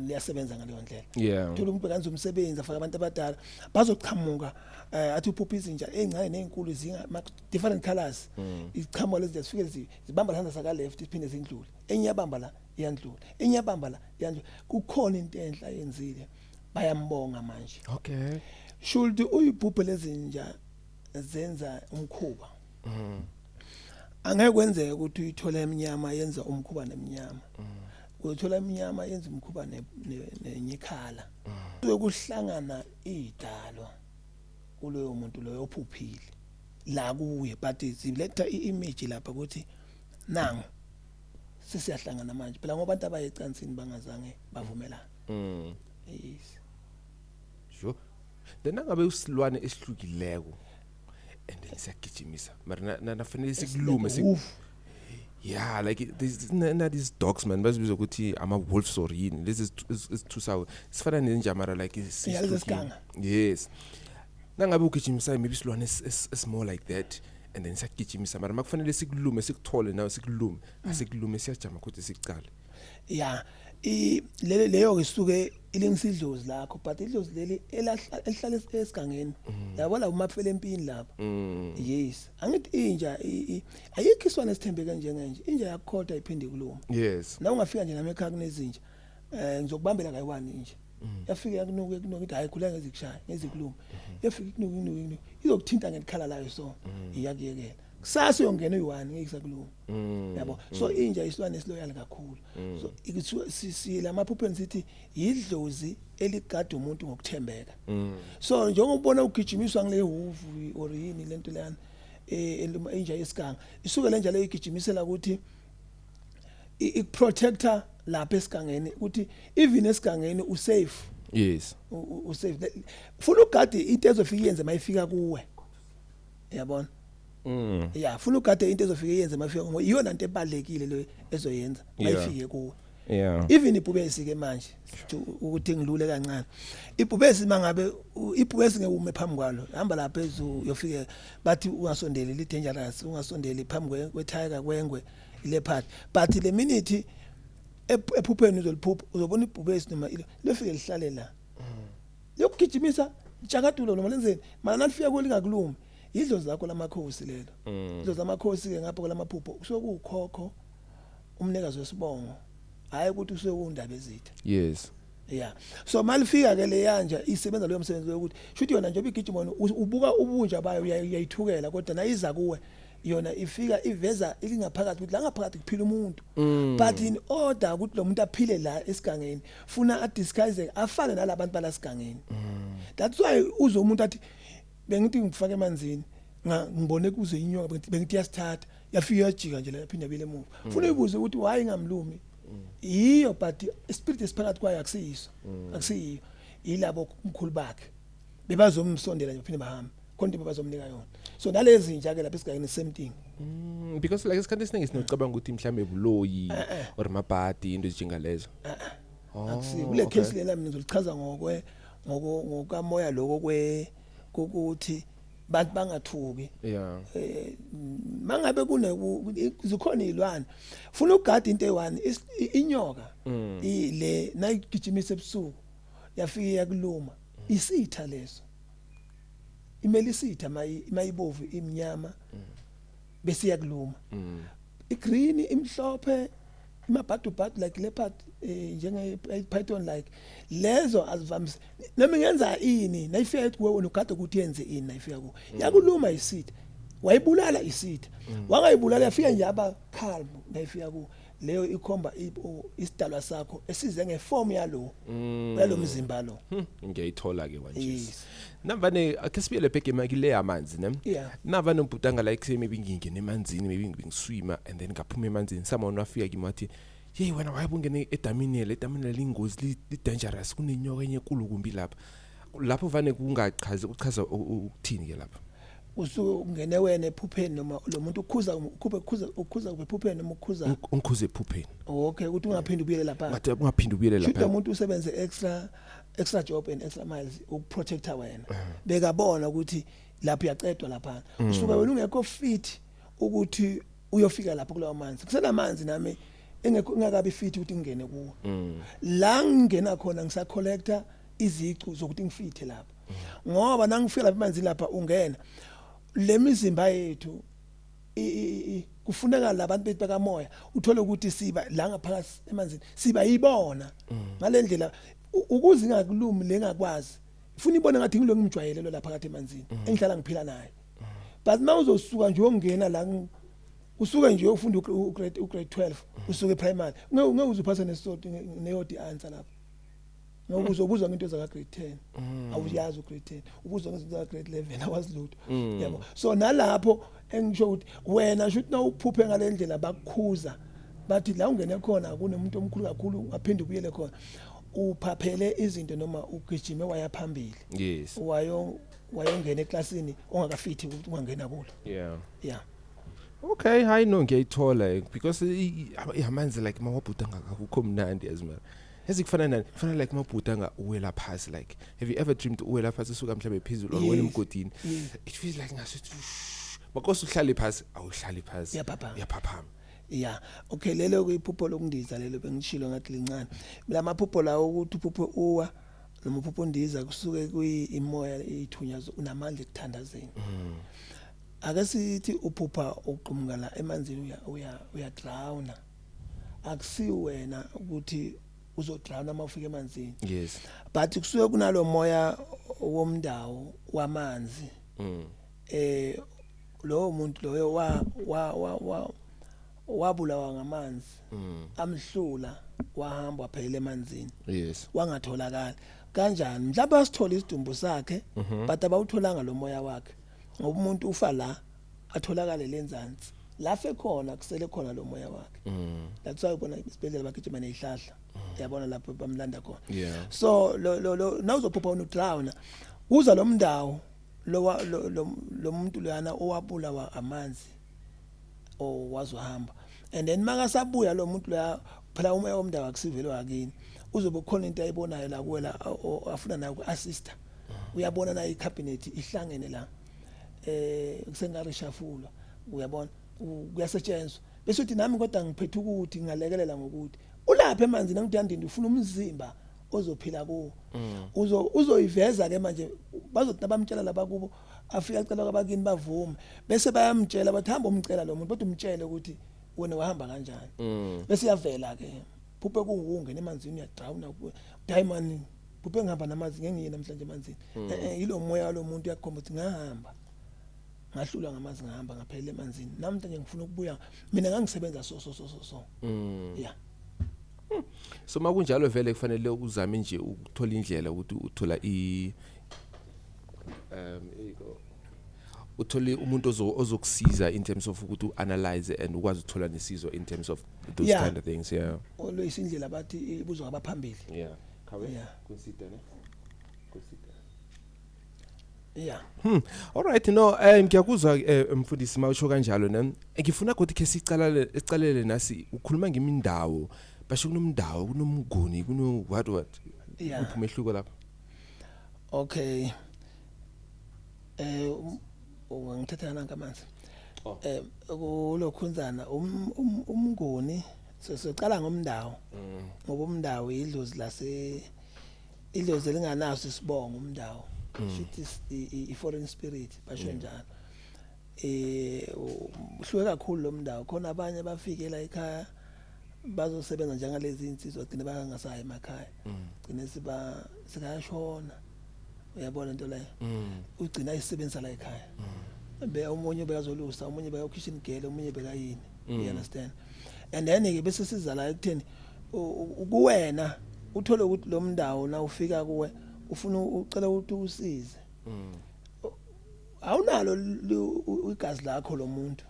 liyasebenza ngaleyo ndlela yeah thola umuntu kanzi umsebenzi afaka abantu abadala bazochamuka athi uphupha izinja ezincane nezinkulu zinga different colors ichamuka lezi zifike zibamba la saka left iphinde zindlule enyabamba la iyandlula enyabamba la iyandlula kukhona into enhle ayenzile bayambonga manje okay should uyiphuphe lezinja zenza umkhuba angeke kwenzeke ukuthi uyithola eminyama yenza umkhuba nemnyama uyithola eminyama yenza umkhuba nenyikhala kuhlangana idalo kuloyo muntu loyo ophuphile la kuye but ziletha iimage lapha ukuthi nangu sisiyahlangana manje phela ngoba abantu abayecansini bangazange bavumelana yes sure then ngabe usilwane esihlukileko and then siyagijimisa mara nafanele sikulume yeah like these dogs man bazibiza ukuthi ama wolves or yini this is too sour sifana nenja mara like yes nangabe ugijimisa maybe silwane is more like that and then siyagijimisa mara makufanele sikulume sikuthole nawe sikulume asikulume siyajama ukuthi sicale yeah leyo isuke ilingisidlozi lakho but idlozi leli elihlala esigangeni yabona umafele empini lapha yes angithi inja ayikho iswana esithembeke njengenje inja yakhoda iphinde kuluma yes na ungafika nje nami ekhaya kunezinja ngizokubambela kayi1 inja yafika yakunuke ukuthi hayi khula ngezikushaya ngezikuluma yafika ikunuke izokuthinta ngekhala layo so iyakuyekela kusasa uyongena uyi1 ngeyisakuluma yabo so inja isilwane esiloyal kakhulu so ikuthiwa lamaphupheni sithi yidlozi eligada umuntu ngokuthembeka so njengobona ugijimiswa ngile huvu or yini lento leyana inja yesiganga isuke le njalo igijimisela ukuthi iprotector lapha esigangeni ukuthi even esigangeni usafe yes usafe funa ugade into ezofika yenze mayifika kuwe yabona yeah funa ugade into ezofika yenze mayifika kuwe iyona into ebalekile le ezoyenza mayifike kuwe yeah even ibhubesi ke manje ukuthi ngilule kancane ibhubesi mangabe ibhubesi ngeke ume phambi kwalo hamba lapha phezulu uyofika bathi ungasondeli li dangerous ungasondeli phambi kwetiger kwengwe leopard but le minute ephupheni uzoliphupha uzobona ibhubesi noma lefike lihlale la lokugijimisa jakatulo noma lenzeni mana nalifika kwelingakulumi idlozi lakho lamakhosi lelo idlozi lamakhosi ke ngapha kwalamaphupho kusuke kukhokho umnikazi wesibongo hayi ukuthi usuke undaba ezitha yes yeah so malifika ke le yanja isebenza leyo msebenzi ukuthi shuthi yona nje ubigijima ubuka ubunja bayo uyayithukela kodwa nayiza kuwe yona ifika iveza ilingaphakathi ukuthi la ngaphakathi kuphila umuntu but in order ukuthi lo muntu aphile la esigangeni funa a disguise afane nalabantu balasigangeni that's why uzo umuntu athi bengithi ngifake emanzini ngibone kuze inyoka bengithi yasithatha yafika yajika nje la yaphinde bile emuva funa uyibuze ukuthi why ngamlumi iyo but spirit esiphakathi kwayo akusiyiso akusiyo yilabo umkhulu bakhe bebazomsondela nje baphinde bahamba konke bazomnika yona so nalezi nje ke lapha esigangeni same thing because like isikhathi esiningi sinocabanga ukuthi mhlambe buloyi or mabhadi into ezinjengalezo akusiyo kule case lela mina ngizolichaza ngokamoya lokho ukuthi bantu bangathuki yeah mangabe zikhona izilwane funa ugada into eyi1 inyoka ile nayigijimisa ebusuku yafika yakuluma isitha leso imeli isitha mayibovu imnyama bese yakuluma igreen imhlophe imabhadu like leopard njenge python like lezo azivamise noma ngenza ini nayifika kuwe wena ugade ukuthi yenze ini nayifika ku yakuluma iseed wayibulala iseed wangayibulala yafika nje aba calm nayifika ku leyo ikhomba isidalwa sakho esize ngeform yalo mzimba lo ngiyayithola ke manje navane ake sibiyele bheke makile amanzi ne navane umbutanga like maybe ngingene emanzini maybe ngiswima and then ngaphuma emanzini someone wafika kimi wathi hey wena wayebungene edamini lingozi li dangerous kunenyoka enye enkulu kumbi lapho vane kungachazi uchaza ukuthini ke lapho usungene wena ephupheni noma lo muntu ukhuza kuphupheni noma ukhuza ephupheni okay ukuthi ungaphindi ubuyele lapha ngathi ungaphindi ubuyele lapha lo muntu usebenze extra job and extra miles ukuprotecta wena bekabona ukuthi lapho uyacedwa lapha usuka wena ungekho fit ukuthi uyofika lapho kulawo manzi kusela manzi nami engakabi fit ukuthi ngene kuwo la ngena khona ngisa collector izicu zokuthi ngifithe lapha ngoba nangifika lapha manzi lapha ungena lemizimba yethu kufuneka labantu bethu bakamoya uthole ukuthi siba la ngaphakathi emanzini siba yibona ngalendlela ukuze ingakulumi lengakwazi ufuna ibone ngathi ngilo ngimjwayelelo lapha phakathi emanzini engihlala ngiphila naye but mawuzosuka nje uyongena la usuke nje ufunda ugrade 12 usuke eprimary ngeke uzuphasa nesoti neyodi answer lapha ngoba uzobuzwa into zaka grade 10 awuyazi ugrade 10 ubuzwa ngezinto zaka grade 11 awazilutho yabo so nalapho engisho ukuthi wena should na uphuphe ngalendlela bakukhuza bathi la ungene khona kunomuntu omkhulu kakhulu ngaphinde ubuyele khona uphaphele izinto noma ugijime waya phambili yes wayongena eklasini ongakafithi ukuthi ungangena kulo yeah okay hayi no ngiyayithola because iyamanzi like mawabhuta ngakukho mnandi azimara ezikufana nani kufana like mawubhutanga uwela phasi like have you ever dreamed uwela phasi usuka mhlawumbe phezulu or wena emgodini it feels like ngasithi makosi uhlale phasi awuhlali phasi yaphaphama yeah okay lelo kuyiphupho lokundiza lelo bengishilo ngathi lincane lamaphupho lawo ukuthi uphupho uwa noma uphupho ndiza kusuke kuyimoya ithunyazo unamandla ekuthandazeni ake sithi uphupha uqhumuka la emanzini uya drown akusi wena ukuthi uzodrown uma ufika emanzini yes but kusuke kunalo moya womndawo wamanzi lo muntu loyo wabulawa ngamanzi amhlula wahamba waphela emanzini yes wangatholakala kanjani mhlawumbe asithola isidumbu sakhe but abawutholanga lo moya wakhe ngoba umuntu ufa la atholakale lenzansi lafe khona kusele khona lo moya wakhe that's why ubona isibedlela bagijima nezihlahla yabona lapho bamlanda khona so lo nawuzophupha unudrown uza lo mndawo lo muntu lana owabulawa amanzi wazohamba and then makasabuya lo muntu la phela umoya womndawo akusivele wakini uzobe khona into ayibonayo la kuwela afuna nayo uassist uyabona na icabinet ihlangene la kusengarishafula uyabona kuyasetshenzwa bese uthi nami kodwa ngiphethe ukuthi ngalekelela ngokuthi ulapha emanzini ngidandini ufuna umzimba ozophila kuwo uzoyiveza ke manje bazothi bamtshela laba kubo afika acela kwabakini bavume bese bayamtshela bathi hamba umcela lo muntu kodwa umtshele ukuthi wena wahamba kanjani bese iyavela ke phuphe kungungena emanzini uyadrawuna diamond phuphe ngihamba namanzi ngengiye namhlanje emanzini yilo moya lo muntu uyakhomba ukuthi ngahamba ngahlula ngamanzi ngahamba ngaphela emanzini namhlanje ngifuna ukubuya mina ngangisebenza so yeah so makunjalo vele kufanele uzame nje ukuthola indlela ukuthi uthola uthole umuntu ozokusiza in terms of ukuthi analyze and ukwazi ukuthola nesizo in terms of those kind of things always indlela bathi ibuzwa abaphambili kawe consider ne consider all right no ngiyakuzwa mfundisi mawusho kanjalo ne ngifuna ukuthi ke sicalele nasi ukhuluma ngemindawo basho kunomndawo kunomnguni kuno what uphumehluko lapha okay ngithatha nangamanzi kulokhunzana umnguni sesicala ngomndawo ngoba umndawo idlozi idlozi linganaso isibongo umndawo shithi i foreign spirit basho njalo uhluke kakhulu lo mndawo khona abanye bafikela ekhaya bazosebenza njengalezi insizwa gcina bangasayi emakhaya gcina sikashona uyabona into leyo ugcina isebenzisa la ekhaya be umunye bekazolusa umunye beka kitchen girl umunye bekayini you understand and then ke bese siza la ekutheni kuwena uthole ukuthi lo mndawo na ufika kuwe ufuna ucela ukuthi usize awunalo igazi lakho lo muntu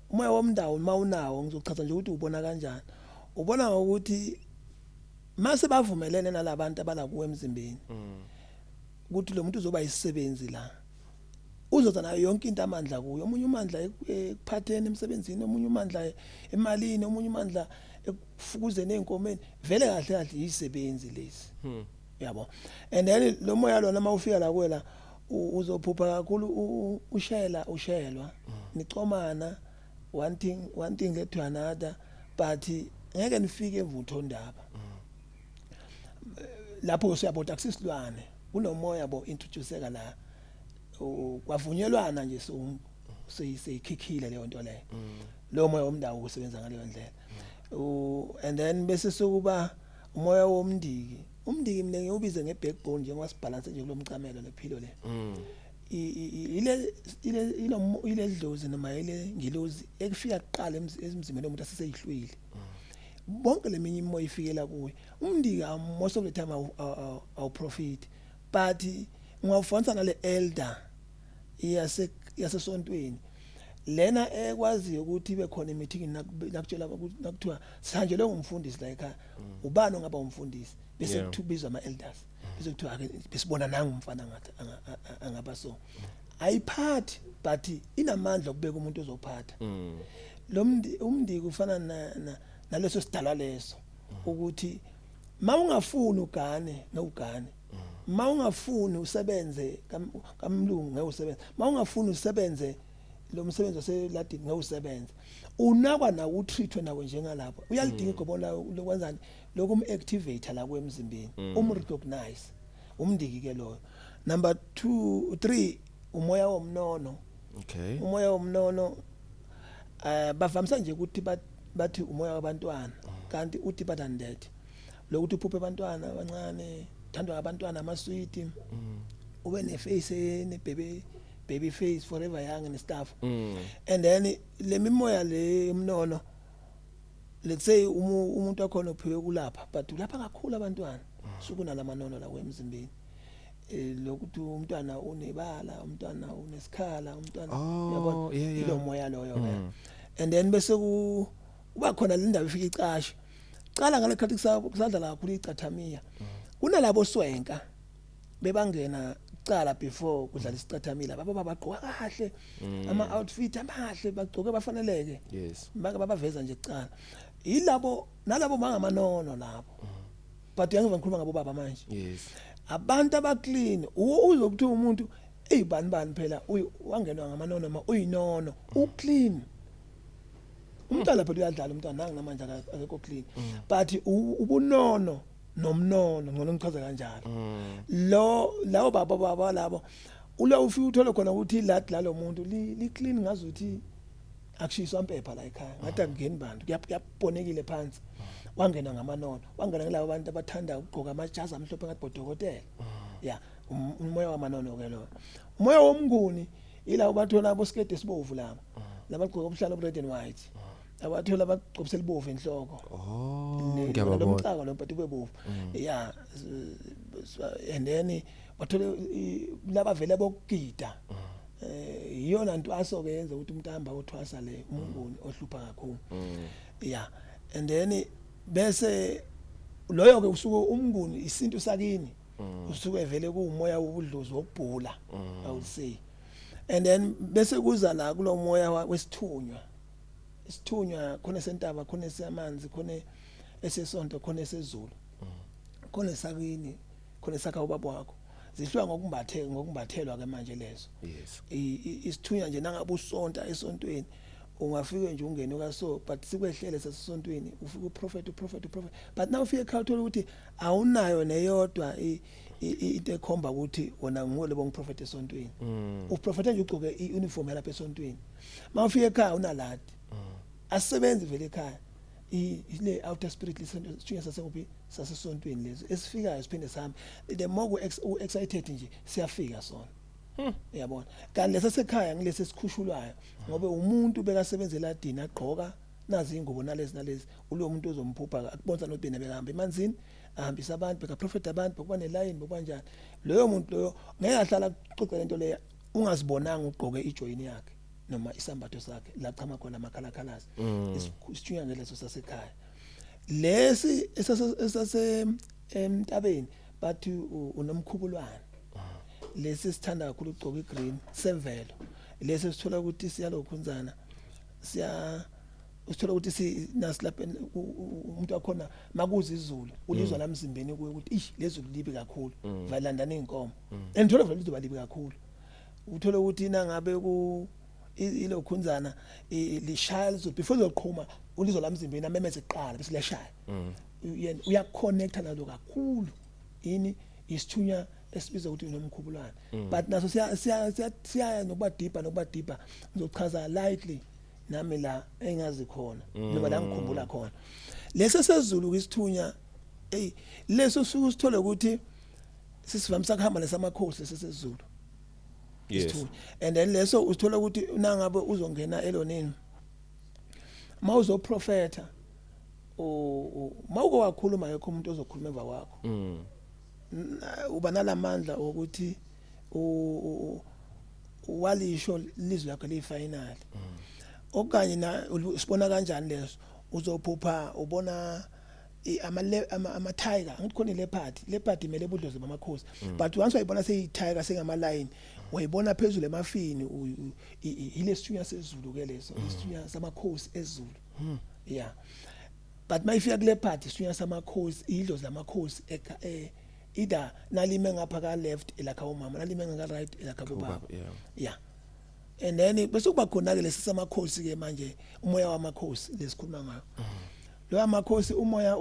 umoya womndawo mawunawo ngizochaza nje ukuthi ubona kanjani ubona ukuthi mase bavumelene nalabantu abala kuwe emzimbeni ukuthi lo muntu uzoba isisebenzi la uzoza nayo yonke into amandla kuyo omunye umandla ekuphatheni emsebenzini omunye umandla emalini omunye umandla ekufukuzeni einkomeni vele kahle kahle izisebenzi lezi yabo and then lo moya lona mawufika la kwela uzophupha kakhulu ushayelwa nicomana one thing led to another but ngeke nifike emvutho ndaba lapho siyabona akusisilwane kunomoya bo introduceka la kwavunyelwana nje seyikhikhile leyo nto leyo lo moya womndawo usebenza ngaleyo ndlela and then bese sokuba umoya womndiki umndiki mina ngiyobiza ngebackbone njengoba sibalance nje kulomcamelo lephilo le ile dlozi noma ile ngilozi ekufika kuqala emzimbeni womuntu aseseyihlwile bonke leminye imoya ifikela kuwe umndiki most of the time awu profit but ngawufonsa nale elder yasesontweni lena ekwaziyo ukuthi ibe khona meeting nakutshela ukuthi nakuthiwa sihanjelwe ngumfundisi la ekhaya ubani ongaba umfundisi bese kuthubizwa ama elders bese kuthiwa ake besibona nanga umfana ngathi angaba so ayiphathi but inamandla okubeka umuntu ozophatha lo umndiki ufana naleso sidalwa leso ukuthi mawungafuni ugane nowugane mawungafuni usebenze kamlungu ngeusebenza mawungafuni usebenze lo msebenzi waseLatin ngeusebenza unakwa na utreatwe nawe njengalapha uyalidinga igobona lokwenzani lokumactivator la kwemzimbeni umrecognize umndiki ke loyo number 2 3 umoya womnono okay umoya womnono bavamisa nje ukuthi bathi umoya wabantwana kanti uthi than that lokuthi uphuphe abantwana abancane thandwa abantwana amasweet ube neface ne baby face forever young and stuff and then le mimoya le umnono let's say umuntu akhona uphiwe kulapha but lapha kakhulu abantwana sukunala manono la kwemzimbeni lokuthi umntwana unebala umntwana unesikhala umntwana yabona lo moya loyo and then bese kuba khona le ndawo ifika icasha cala ngalekhathi kusadla kakhulu icathamiya kunalabo swenka bebangena cala before kudlala isicathamila baba bagqoka kahle ama outfit amahle bagqoke bafaneleke yes baveza nje cala yilabo nalabo mangamanono lapho but yangiva ngikhuluma ngabo baba manje yes abantu abaclean uzokuthi umuntu eyibani phela wangenwa ngamanono ma uyinono uclean umntwana phela uyadlala umntwana nanga namanje akekho clean but ubunono nomnono ngona ngichaza kanjalo lawo baba labo ulo ufika uthole khona ukuthi lalo muntu li clean ngazuthi akushiswa impepha la ekhaya ngathi akungeni bantu kuyabonekile phansi wangena ngamanono wangena ngalabo abantu abathanda ukugqoka amajazi amhlophe ngathi bodokotela ya umoya wamanono ke lo umoya womnguni ila bathola aboskete sibovu laba labagqoka obuhlalo red and white abathola bagqobisela ibovu enhloko ngiyabona lo mcaka lo mpathu bebovu yeah and then bathole laba vele bokugida iyona nto asoke yenza ukuthi umuntu ahamba uthwasa le umnguni ohlupha kakhulu yeah and then bese loyo ke usuke umnguni isinto sakini usuke vele kuumoya wobudlozi wokubhula I would say and then bese kuza la kulo moya wesithunywa isithunywa khona sentaba khona esamanzi khona esesonto khona esezulu khona sakini khona sakha ubaba wakho zihlwa ngokumbathelwa ke manje lezo yes isithunywa nje nangabe usonta esontweni ungafike nje ungene kaso but sikwehlele sesisontweni ufika uprofet but now ufike ekhaya uthola ukuthi awunayo neyodwa into ekhomba ukuthi wona ngole bongiprofet esontweni uprofeta nje ugqoke iuniform lapha esontweni mawufika ekhaya unaladi asebenzi vele ekhaya ile outer spirit lisithunya sasekuphi sasesontweni lezo esifikayo siphinde sihambe the more excited nje siyafika sona uyabona kanti lesesekhaya ngilese sikhushulwayo ngobe umuntu bekasebenza eladini agqoka nazi ingubo nalezi ulo muntu ozomphupha akubonza nobena bekahamba emanzini ahambisa abantu bekaprofeta abantu bekuba neline bekwanjani loyo muntu loyo ngeke ahlala kuxoxa lento leya ungazibonanga ugqoke ijoyini yakhe noma isambatho sakhe la chama khona amakhalakalazi isithunya ngeleso sasekhaya lesi esase emntabeni bathi unomkhubulwane lesi sithanda kakhulu ugcoka igreen semvelo lesi sithola ukuthi siyalokhunzana usithola ukuthi nasilapha umuntu wakhona makuza izulu ulizwa la emzimbeni kuye ukuthi lezulu libi kakhulu valandana inkomo andithola vele lizoba libi kakhulu uthola ukuthi nangabe ilokhunzana lishaya izulu before lizoqhuma ulizwa la emzimbeni amemeze iqala bese liyashaya uyaconnecta nalo kakhulu yini isithunya esibiza ukuthi unomkhubulwane but naso siya nokuba deeper ngizochaza lightly nami la engazi khona noma la ngikhumbula khona leso sezulu kwisithunya leso suku sithole ukuthi sisivamisa kuhamba lesamakhosi sesezulu yes and then leso usithola ukuthi nangabe uzongena elonini mawuzoprofeta mawuko wakhuluma yakho umuntu ozokhuluma emva kwakho uba nalamandla ukuthi walisho lizwi lakho lifinal okanye na usibona kanjani leso uzophupha ubona ama tiger ngithi khona leopard imele budlozi bamakhosi but once wayibona seyi tiger sengama line wayibona phezulu emafini ile sithunya sezulu ke leso isithunya samakhosi ezulu yeah but mayifika kule part isithunya samakhosi idlozi lamakhosi either nalime ngapha ka left elakha umama nalime ngaka right elakha ubaba yeah and then bese kuba khona ke lesisamakhosi ke manje umoya wamakhosi lesikhuluma ngayo lo amakhosi umoya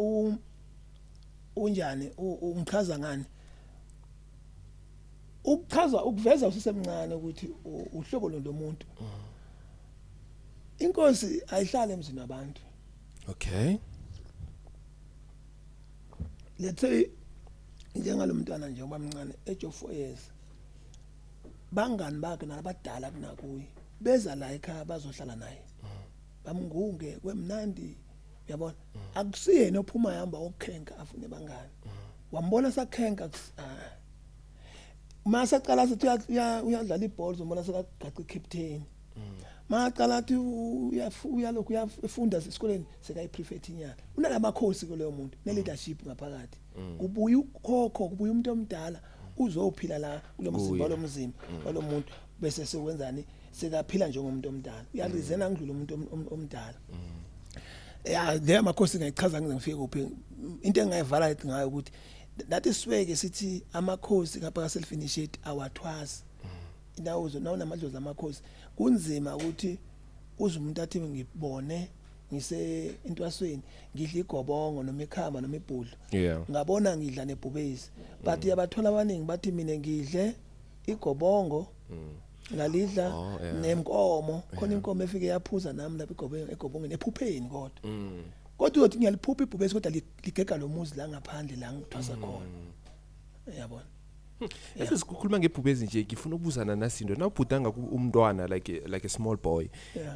unjani ungichaza ngani ukuchaza ukuveza usisemncane ukuthi uhlobo lomuntu inkosi ayihlale emzini wabantu okay let's say njengalomntwana nje obamncane age of 4 years bangani bakhe nabadala kunakuyi beza la ekhaya bazohlala naye bamngunge kwemnandi uyabona akusiyena ophuma hamba okhenka afune bangani wambona sakhenka mase qala sithi uyadlala ibhola uzombona sekagaqa captain maqala athi uyalokhu uyafunda esikoleni sekayiprefect inyanga unalamakhosi kuleyo muntu ne leadership ngaphakathi kubuya ukhokho kubuya umuntu omdala uzophila la kulomzimba lomzimba walomuntu bese sekwenzani sekaphila njengomuntu omdala uyarizena ngidlula umuntu omdala le makhosi ngayichaza ngize ngifike kuphi into engayivala ngayo ukuthi that is where sithi amakhosi ngapha ka self initiate awathwasi inawuzo nawo namadlozi amakhosi kunzima ukuthi uzumuntu athi ngibone ngise entwasweni ngidla igobongo noma ikhamba noma ibhudlo ngabona ngidla nebhubezi but yabathola abaningi bathi mina ngidle igobongo ngalidla nenkomo khona inkomo efike yaphuza nami lapha egobongeni ephupheni kodwa uthi ngiyaliphupha ibhubezi kodwa ligega lomuzi la ngaphandle la ngithwasa khona yabona If sikhuluma ngebhubezi nje ngifuna ukubuzana nasinto nawubhudanga umntwana like a small boy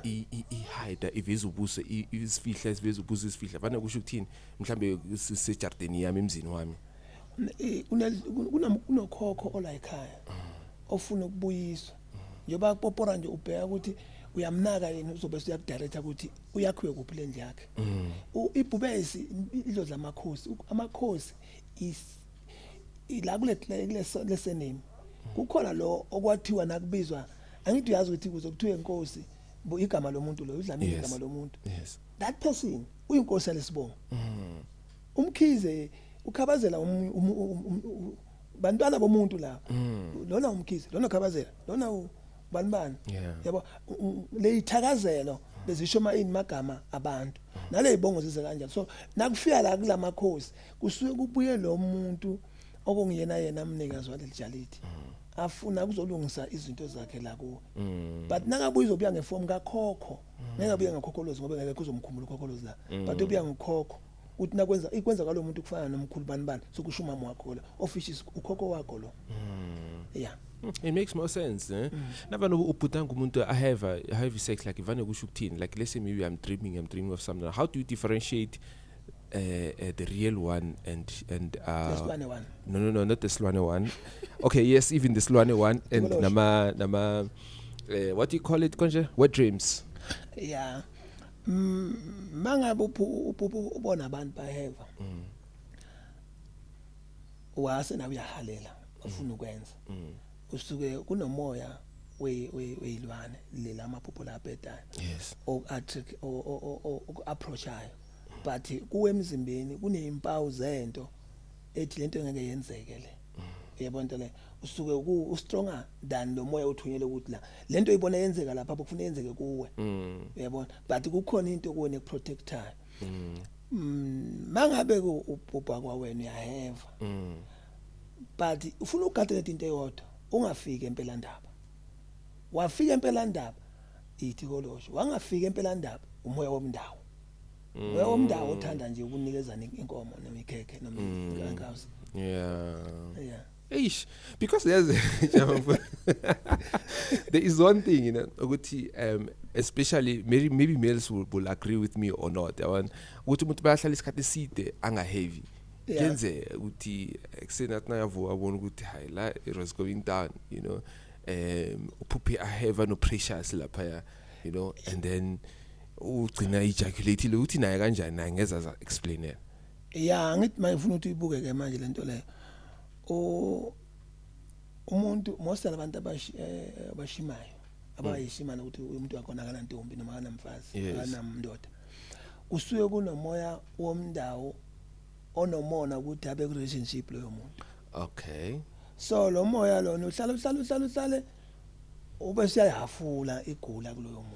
I hide iveza ubuse isifihla isiveza ubuse isifihla bana kusho ukuthini mhlambe sejardini yami emzini wami kunokhokho ola ekhaya ofuna ukubuyiswa njoba popora nje ubheka ukuthi uyamnaka yini uzobe uyakudirecta ukuthi uyakhiwe kuphi lendle yakhe ibhubezi idlozi lamakhosi amakhosi ila kulesename kukhona lo okwathiwa nakubizwa angithi uyazi ukuthi kuzokuthiwa inkosi igama lomuntu lo udlamini igama lomuntu that person uyinkosi lesibongo umkhize ukhabazela bantwana bomuntu la lona umkhize lona ukhabazela lona bani yabo le ithakazelo bezisho ini magama abantu nale izibongo zize kanjalo so nakufika la kulamakhosi kusuke kubuye lo muntu okungiyena yena amnikazi walelijalidi afuna kuzolungisa izinto zakhe la kuwe but nakabuye uzobuya ngeform kakhokho ngeke abuye ngakhokholozi ngoba ngeke kuzomkhumula ukhokholozi la but ubuya ngekhokho uthi nakwenza ikwenza kwalo muntu kufana nomkhulu bani sokusho umama wakho la offices ukhokho wakho lo yeah. It makes more sense, eh? Never know uputang umuntu I have sex like ivane kusho ukuthini like let's say maybe I'm dreaming of something. How do you differentiate the real one and the Slwane one? No, not the Slwane one. Okay, yes, even the Slwane one and nama what do you call it konje? Wet dreams. Yeah. Mangabe ubona abantu baheva. Wase na uyahalela ufuna ukwenza. Usuke kunomoya weyilwane lela amaphupho lapha edayo yes o approachayo but kuwe emzimbeni kunezimpawu zento ethi lento ngeke yenzeke le uyabona into le usuke u stronger than lo moya uthunyele ukuthi la lento ibona yenzeka lapha kufuna yenzeke kuwe uyabona but kukhona into kuwena ekuprotectayo mangabe ubhubha kwawena uyaheva but ufuna ukugada into eyodwa ungafika empela ndaba wafika empela ndaba iThikoloshi wangafika empela ndaba umoya womndawo umoya womndawo uthanda nje ukunikezana inkomo nemikhekhe nomnkankazi yeah eish because there is one thing ukuthi especially maybe males will agree with me or not ukuthi umuntu bayahlala isikhathi eside anga heavy kenze ukuthi kusenathi nayavuka abona ukuthi hayi la it was going down uphuphe aheva no pressures lapha and then ugcina ejaculate lo uthi naye kanjani naye ngeza za explain it yeah ngithi mayifuna ukuthi ibuke ke manje lento leyo umuntu most abantu abashimayo abayishimana ukuthi umuntu wakhona kana ntombi noma kana mfazi kana mndoda kusuke kunomoya womndawo onomona ukuthi abe ku relationship loyo muntu okay so lo moya lona uhlala ube siyahafula igula kuloyo muntu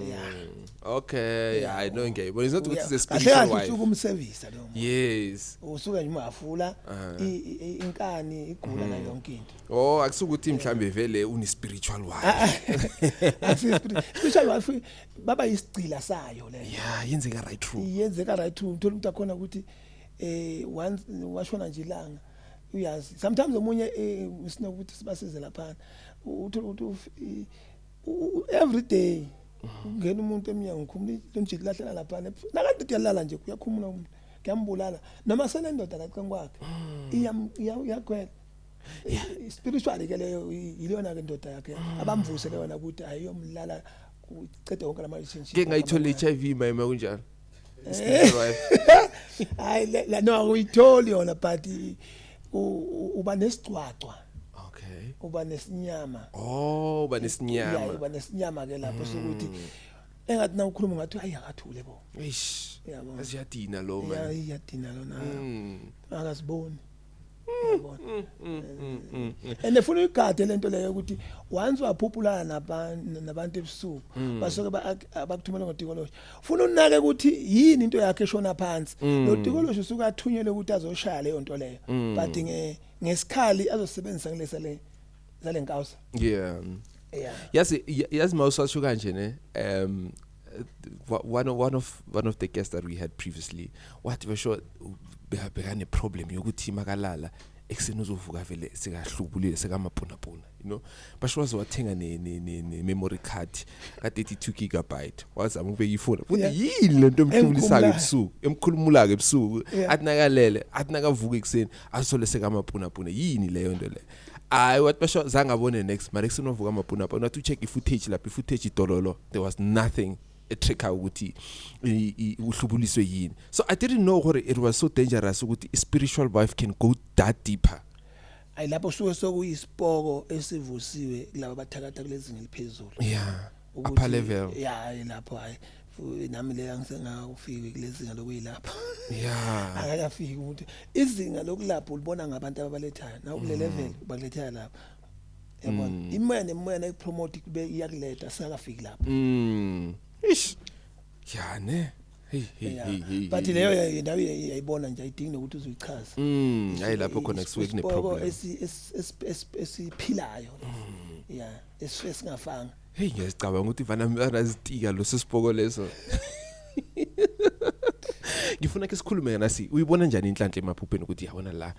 yeah okay I know ngeke but it's not ukuthi is spiritual wife ukumservice lo muntu yes usuke nje umahafula inkani igula la yonke into akusukuthi mhlambe vele uni spiritual wife spiritual wife baba isicila sayo le yeah yenzeka right through uthola umuntu akhona ukuthi once washona nje ilanga uyazi sometimes omunye usinokuthi sibasize lapha uthola every day ungena umuntu eminyango ngikhumula lonjiki lahlela lapha nakade uyalala nje uyakhumula umuntu ngiyambulala noma senendoda la kwakhe iyakhwela spiritually ke leyo ilona ke indoda yakhe abamvusele wona ukuthi ayiyomlala ucede wonke lama relationship ke ngayithola HIV mayima kunjalo hayi la no uyitholi yona but uba nesicwacwa okay uba nesinyama uba nesinyama yeah uba nesinyama ke lapho sokuthi engathi na ukhuluma ngathi hayi akathule bo eish asiyadina lo man yeah iyadina lona akasiboni and efuna igade lento leyo ukuthi once waphuphulana nabantu ebusuku basoke abakuthumela ngoThikoloshi ufuna unake ukuthi yini into yakhe eshona phansi lo Thikoloshi usuka athunyele ukuthi azoshaya leyo nto leyo but ngesikhali azosebenzisa ngilesale zalenkawu yeah yazi mawusasho kanje ne one of the guests that we had previously what we sure behane problem yokuthi makalala ekseni uzovuka vele sikahlubulile sekamapuna basho wazowathenga ne memory card ka 32 gigabyte wazama ukubeka ifoni futhi yini lento emkhulumisayo ebusuku emkhulumulaka ebusuku athinakalele athinakavuka ekseni asole sekamapuna yini leyo nto le what basho zangabone next mara ekseni uvuka amapuna wathi ucheck ifootage lapha ifootage idololo there was nothing a trick ukuthi uhlubuliswe yini so I didn't know what it was so dangerous ukuthi spiritual wife can go that deeper ay lapho suke sokuyisipoko esivusiwe kulabo bathakatha kulezinga eliphezulu yeah upper level yeah lapho hayi nami le angisengakufiki kulezinga lokuyilapha yeah akayafiki umuntu izinga lokulapho ulibona ngabantu ababalethayo na kule level bakulethayo lapha yabona imoya nemoya epromote kube iyakuletha sakafiki lapha ish yani hey but leyo indawo yayibona nje ayidingi ukuthi uzichaza hayi lapho khona kusuke kune problem esiphilayo yeah esingafanga hey ngiyacabanga ukuthi ivana azitika lo sisipoko leso ngifuna ke sikhulume nasi uyibona njani inhlanhla emaphupheni ukuthi yabona la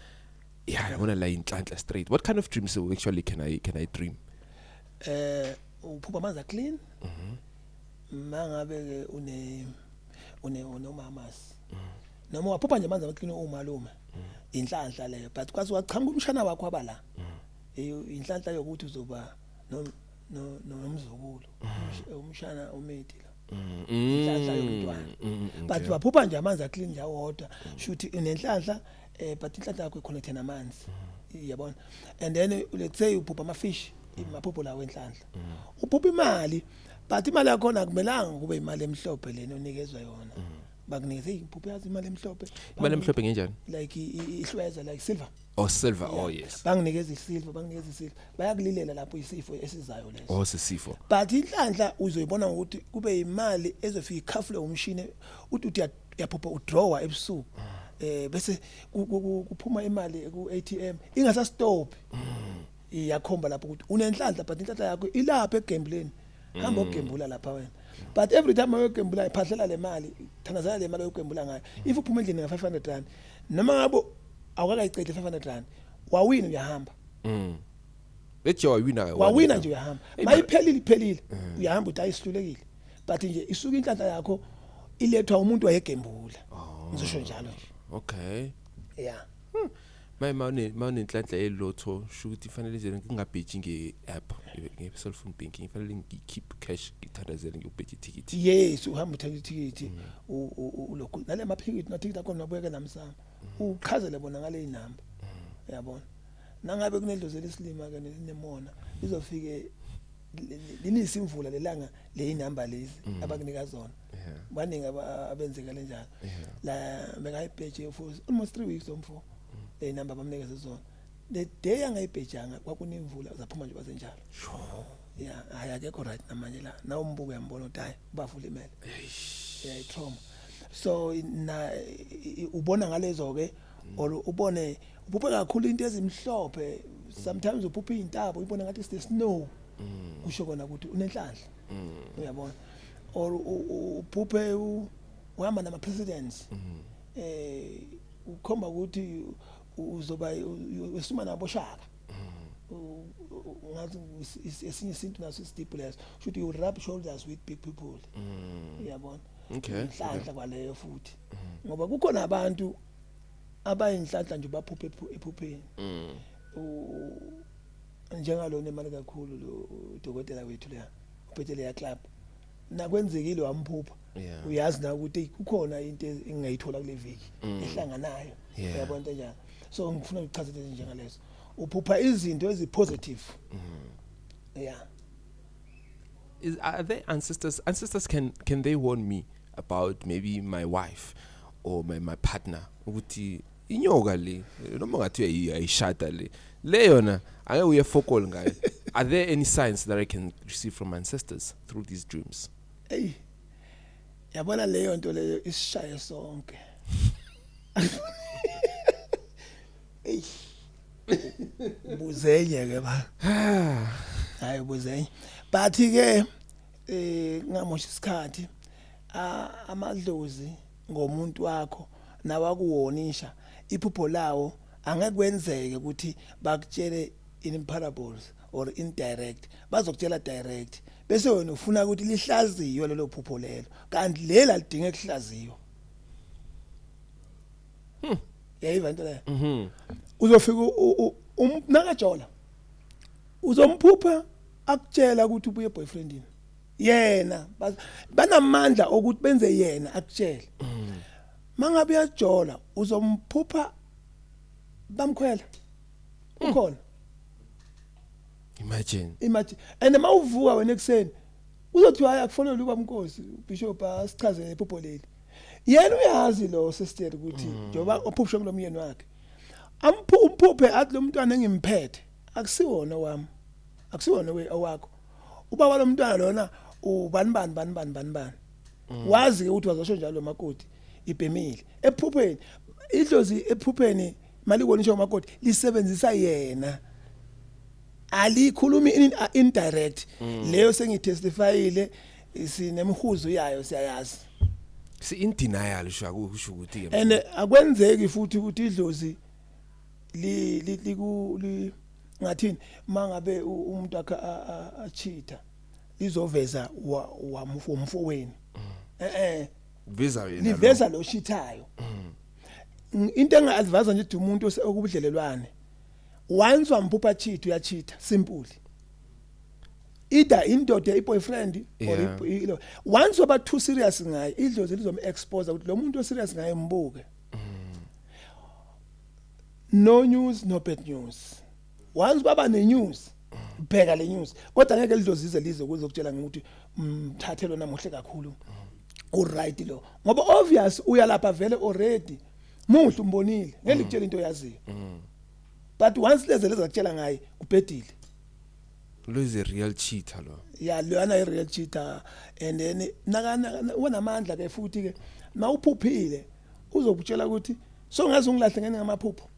yabona la inhlanhla straight what kind of dreams actually can I dream uphupha amanzi clean mangabe ke unomamas noma waphupha nje amanzi clean umalume inhlanhla leyo but kwazi wachanga umshana wakho abala inhlanhla yokuthi uzoba nomzukulu umshana umedi la inhlanhla yomntwana but waphupha nje amanzi clean nje awodwa shuthi inenhlanhla but inhlanhla yakho iconnected namanzi yabona and then let's say uphupha amafish imaphupho lawo enhlanhla uphupha imali but imali yakho akumelanga kube imali emhlophe lena onikezwe yona bakunikeze iphupho yazi imali emhlophe ngenjani like ihlweza like silver silver yes banginikeza isilver bayakulilela lapho isifo esizayo leso sisifo but inhlanhla uzoyibona ukuthi kube imali ezofika ikhafule umshini uthi uyaphupha udrawer ebusuku bese kuphuma imali ku ATM ingasa stop iyakhomba lapho ukuthi unenhlanhla but inhlanhla yakho ilapha egambuleni hamba ukugembula lapha wena but every time uyogembula iphahlela le mali thanazela le mali uyogembula ngayo if uphuma endlini nga500 rand noma ngabo awukakayicehle 500 rand wawina uyahamba lethe wawina nje uyahamba mayiphelile uyahamba uthi ayisihlulekile but nje isuka inhlanhla yakho ilethwa umuntu wayegembula ngizosho njalo nje okay yeah mawunenhlanhla elotho shukuthi ifanele nje ngingabheji nge-app nge-cellphone banking ifanele ngikeep cash ngithandazele ngiyobheja ticket yes uhamba uthatha ticket ulokho nale maphikiti nathikithi akho nabuyeke namsana uchazele bona ngale inamba uyabona nangabe kunedlozela isilima ke nenemona izofike linisimvula lelanga le inamba lezi abakunika zona baningi abenzeka kanjalo la mengayibheje for almost 3 weeks omfo le namba bamnikeze zona the day angayibhejanga kwakunemvula zaphuma nje basenjalo yeah ayakekho right namanje la na umbuko uyambona ukuthi hayi bafula imali yeah itrauma so na ubona ngalezo ke ubone uphupha kakhulu into ezimhlophe sometimes uphupha izintaba ubona ngathi it's snow kusho kona ukuthi unenhlanhla uyabona or uphuphe uhamba nama presidents ukhomba ukuthi uzoba usuma nabo shaka ngathi esinye isinto naso stipulates should you rub shoulders with big people uyabona inhlanhla kwaleyo futhi ngoba kukhona abantu abayinhlanhla nje baphuphe ephupheni njengalona imali kakhulu lo dokotela wethu la uphethele ya club nakwenzekile wamphupha uyazi na ukuthi kukhona into engingayithola kule viki ehlanganayo uyabona kanjani so ngifuna ukuchazela njengalezo uphupha izinto ezipositive yeah are there ancestors can they warn me about maybe my wife or my partner ukuthi inyoka le noma ngathi uyayishada le yona ake uyefokol ngayo are there any signs that I can receive from ancestors through these dreams hey yabona leyo nto leyo isishaye sonke hey buzenye ke ba hayi buzenye but ke ngamosha isikhathi amadlozi ngomuntu wakho nawakuwonisha iphupho lawo angekwenzeke ukuthi bakutshele in parables or indirect bazokutshela direct bese wena ufuna ukuthi lihlaziyo lelo phupho lelo kanti lela lidinga ukuhlaziyo yayiva into le uzofika nakajola uzomphupha akutshela ukuthi ubuye boyfriendini yena banamandla ukuthi benze yena akutshela mangabe yajola uzomphupha bamkhwela ukhona imagine and mawuvuka wena ekseni uzothi hayi akufonele ubamnkosi bishop asichazele iphupho leli yena uyazi lo sister ukuthi njoba uphuphishe kulomyeni wakhe umphuphe athi lo mntwana engimphethe akusiwona wami akusiwona owakho ubaba lomntwana lona ubani wazi ukuthi wazosho njalo makoti ibhemile ephupheni idlozi ephupheni malikonisha umakoti lisebenzisa yena alikhulumi indirect leyo sengitestifyile sinemhuzo yayo siyayazi si in denial usho ukuthi and akwenzeki futhi ukuthi idlozi li ngathini mangabe umuntu akha cheater izoveza wamfowenu visa yena liveza lo shithayo into enga-advise nje umuntu okubudlelelwane once wamphupha cheat uyachita simple either indoda i-boyfriend or once waba too serious ngaye idlozi lizom-expose ukuthi lo muntu o-serious ngaye mbuke no news no bad news once baba ne-news bheka le news kodwa ngeke lidlozi lize kuze ukutshela ukuthi mthathe lona muhle kakhulu uright lo ngoba obvious uyalapha vele already muhle umbonile ngeke likutshela into yaziyo but once leze kutshela ngaye ubhedile lo is a real cheater lo yeah lona i real cheater and then unamandla ke futhi ke mawuphuphile uzokutshela ukuthi so ngaze ungilahle ngene ngamaphupho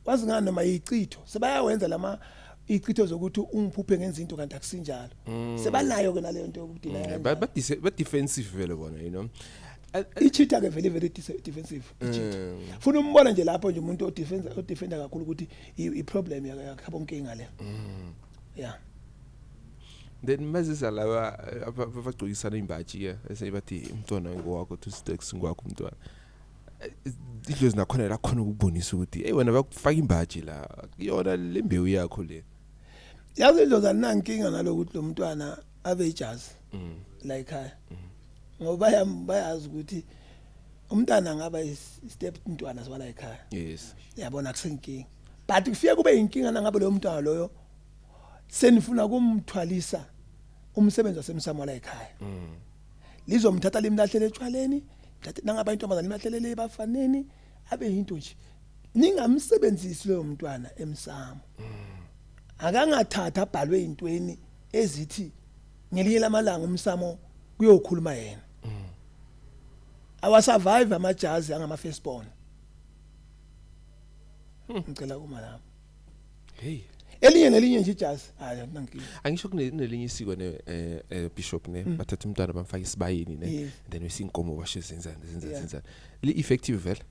wazi ngani noma icitho sebayawenza lama icitho zokuthi ungiphuphe ngenza into kanti akusinjalo sebanayo ke naleyo nto yokudila but defensive vele bona you know ichita ke very defensive ichita funa umbona nje lapho nje umuntu odefenda kakhulu ukuthi i problem yakhabo nkinga le yeah then mazisa lawa abagcokisana imbaji esebathi umntwana ngowakho to sticks ngwakho umntwana idlozi nakhona la khona ukubonisa ukuthi hey wena bakufaka imbaji la yona lembewu yakho le yazi idlozi aninankinga nalokuthi lo mntwana abe ijazi la ekhaya ngoba bayazi ukuthi umntana ngaba step intwana zwala ekhaya yes yabona kusenkinga but kufika kube inkinga nangabe lo mntwana loyo senifuna kumthwalisa umsebenzi wasemsamo la ekhaya lizomthatha limlahlele etshwaleni nangaba intombazana limlahlele ebafaneni abe yinto nje ningamsebenzisi lo mntwana emsamo akangathatha abhalwe intweni ezithi ngelinye lamalanga umsamo kuyokhuluma yena awasurvive amajazi angama firstborn ngicela uma lapho hey elinye nelinye nje ijazi hayi nankinga angisho kunelinye isiko ne bishop ne bathatha umntwana bamfaka isibayeni ne then wesinkomo washo zenza li effective vele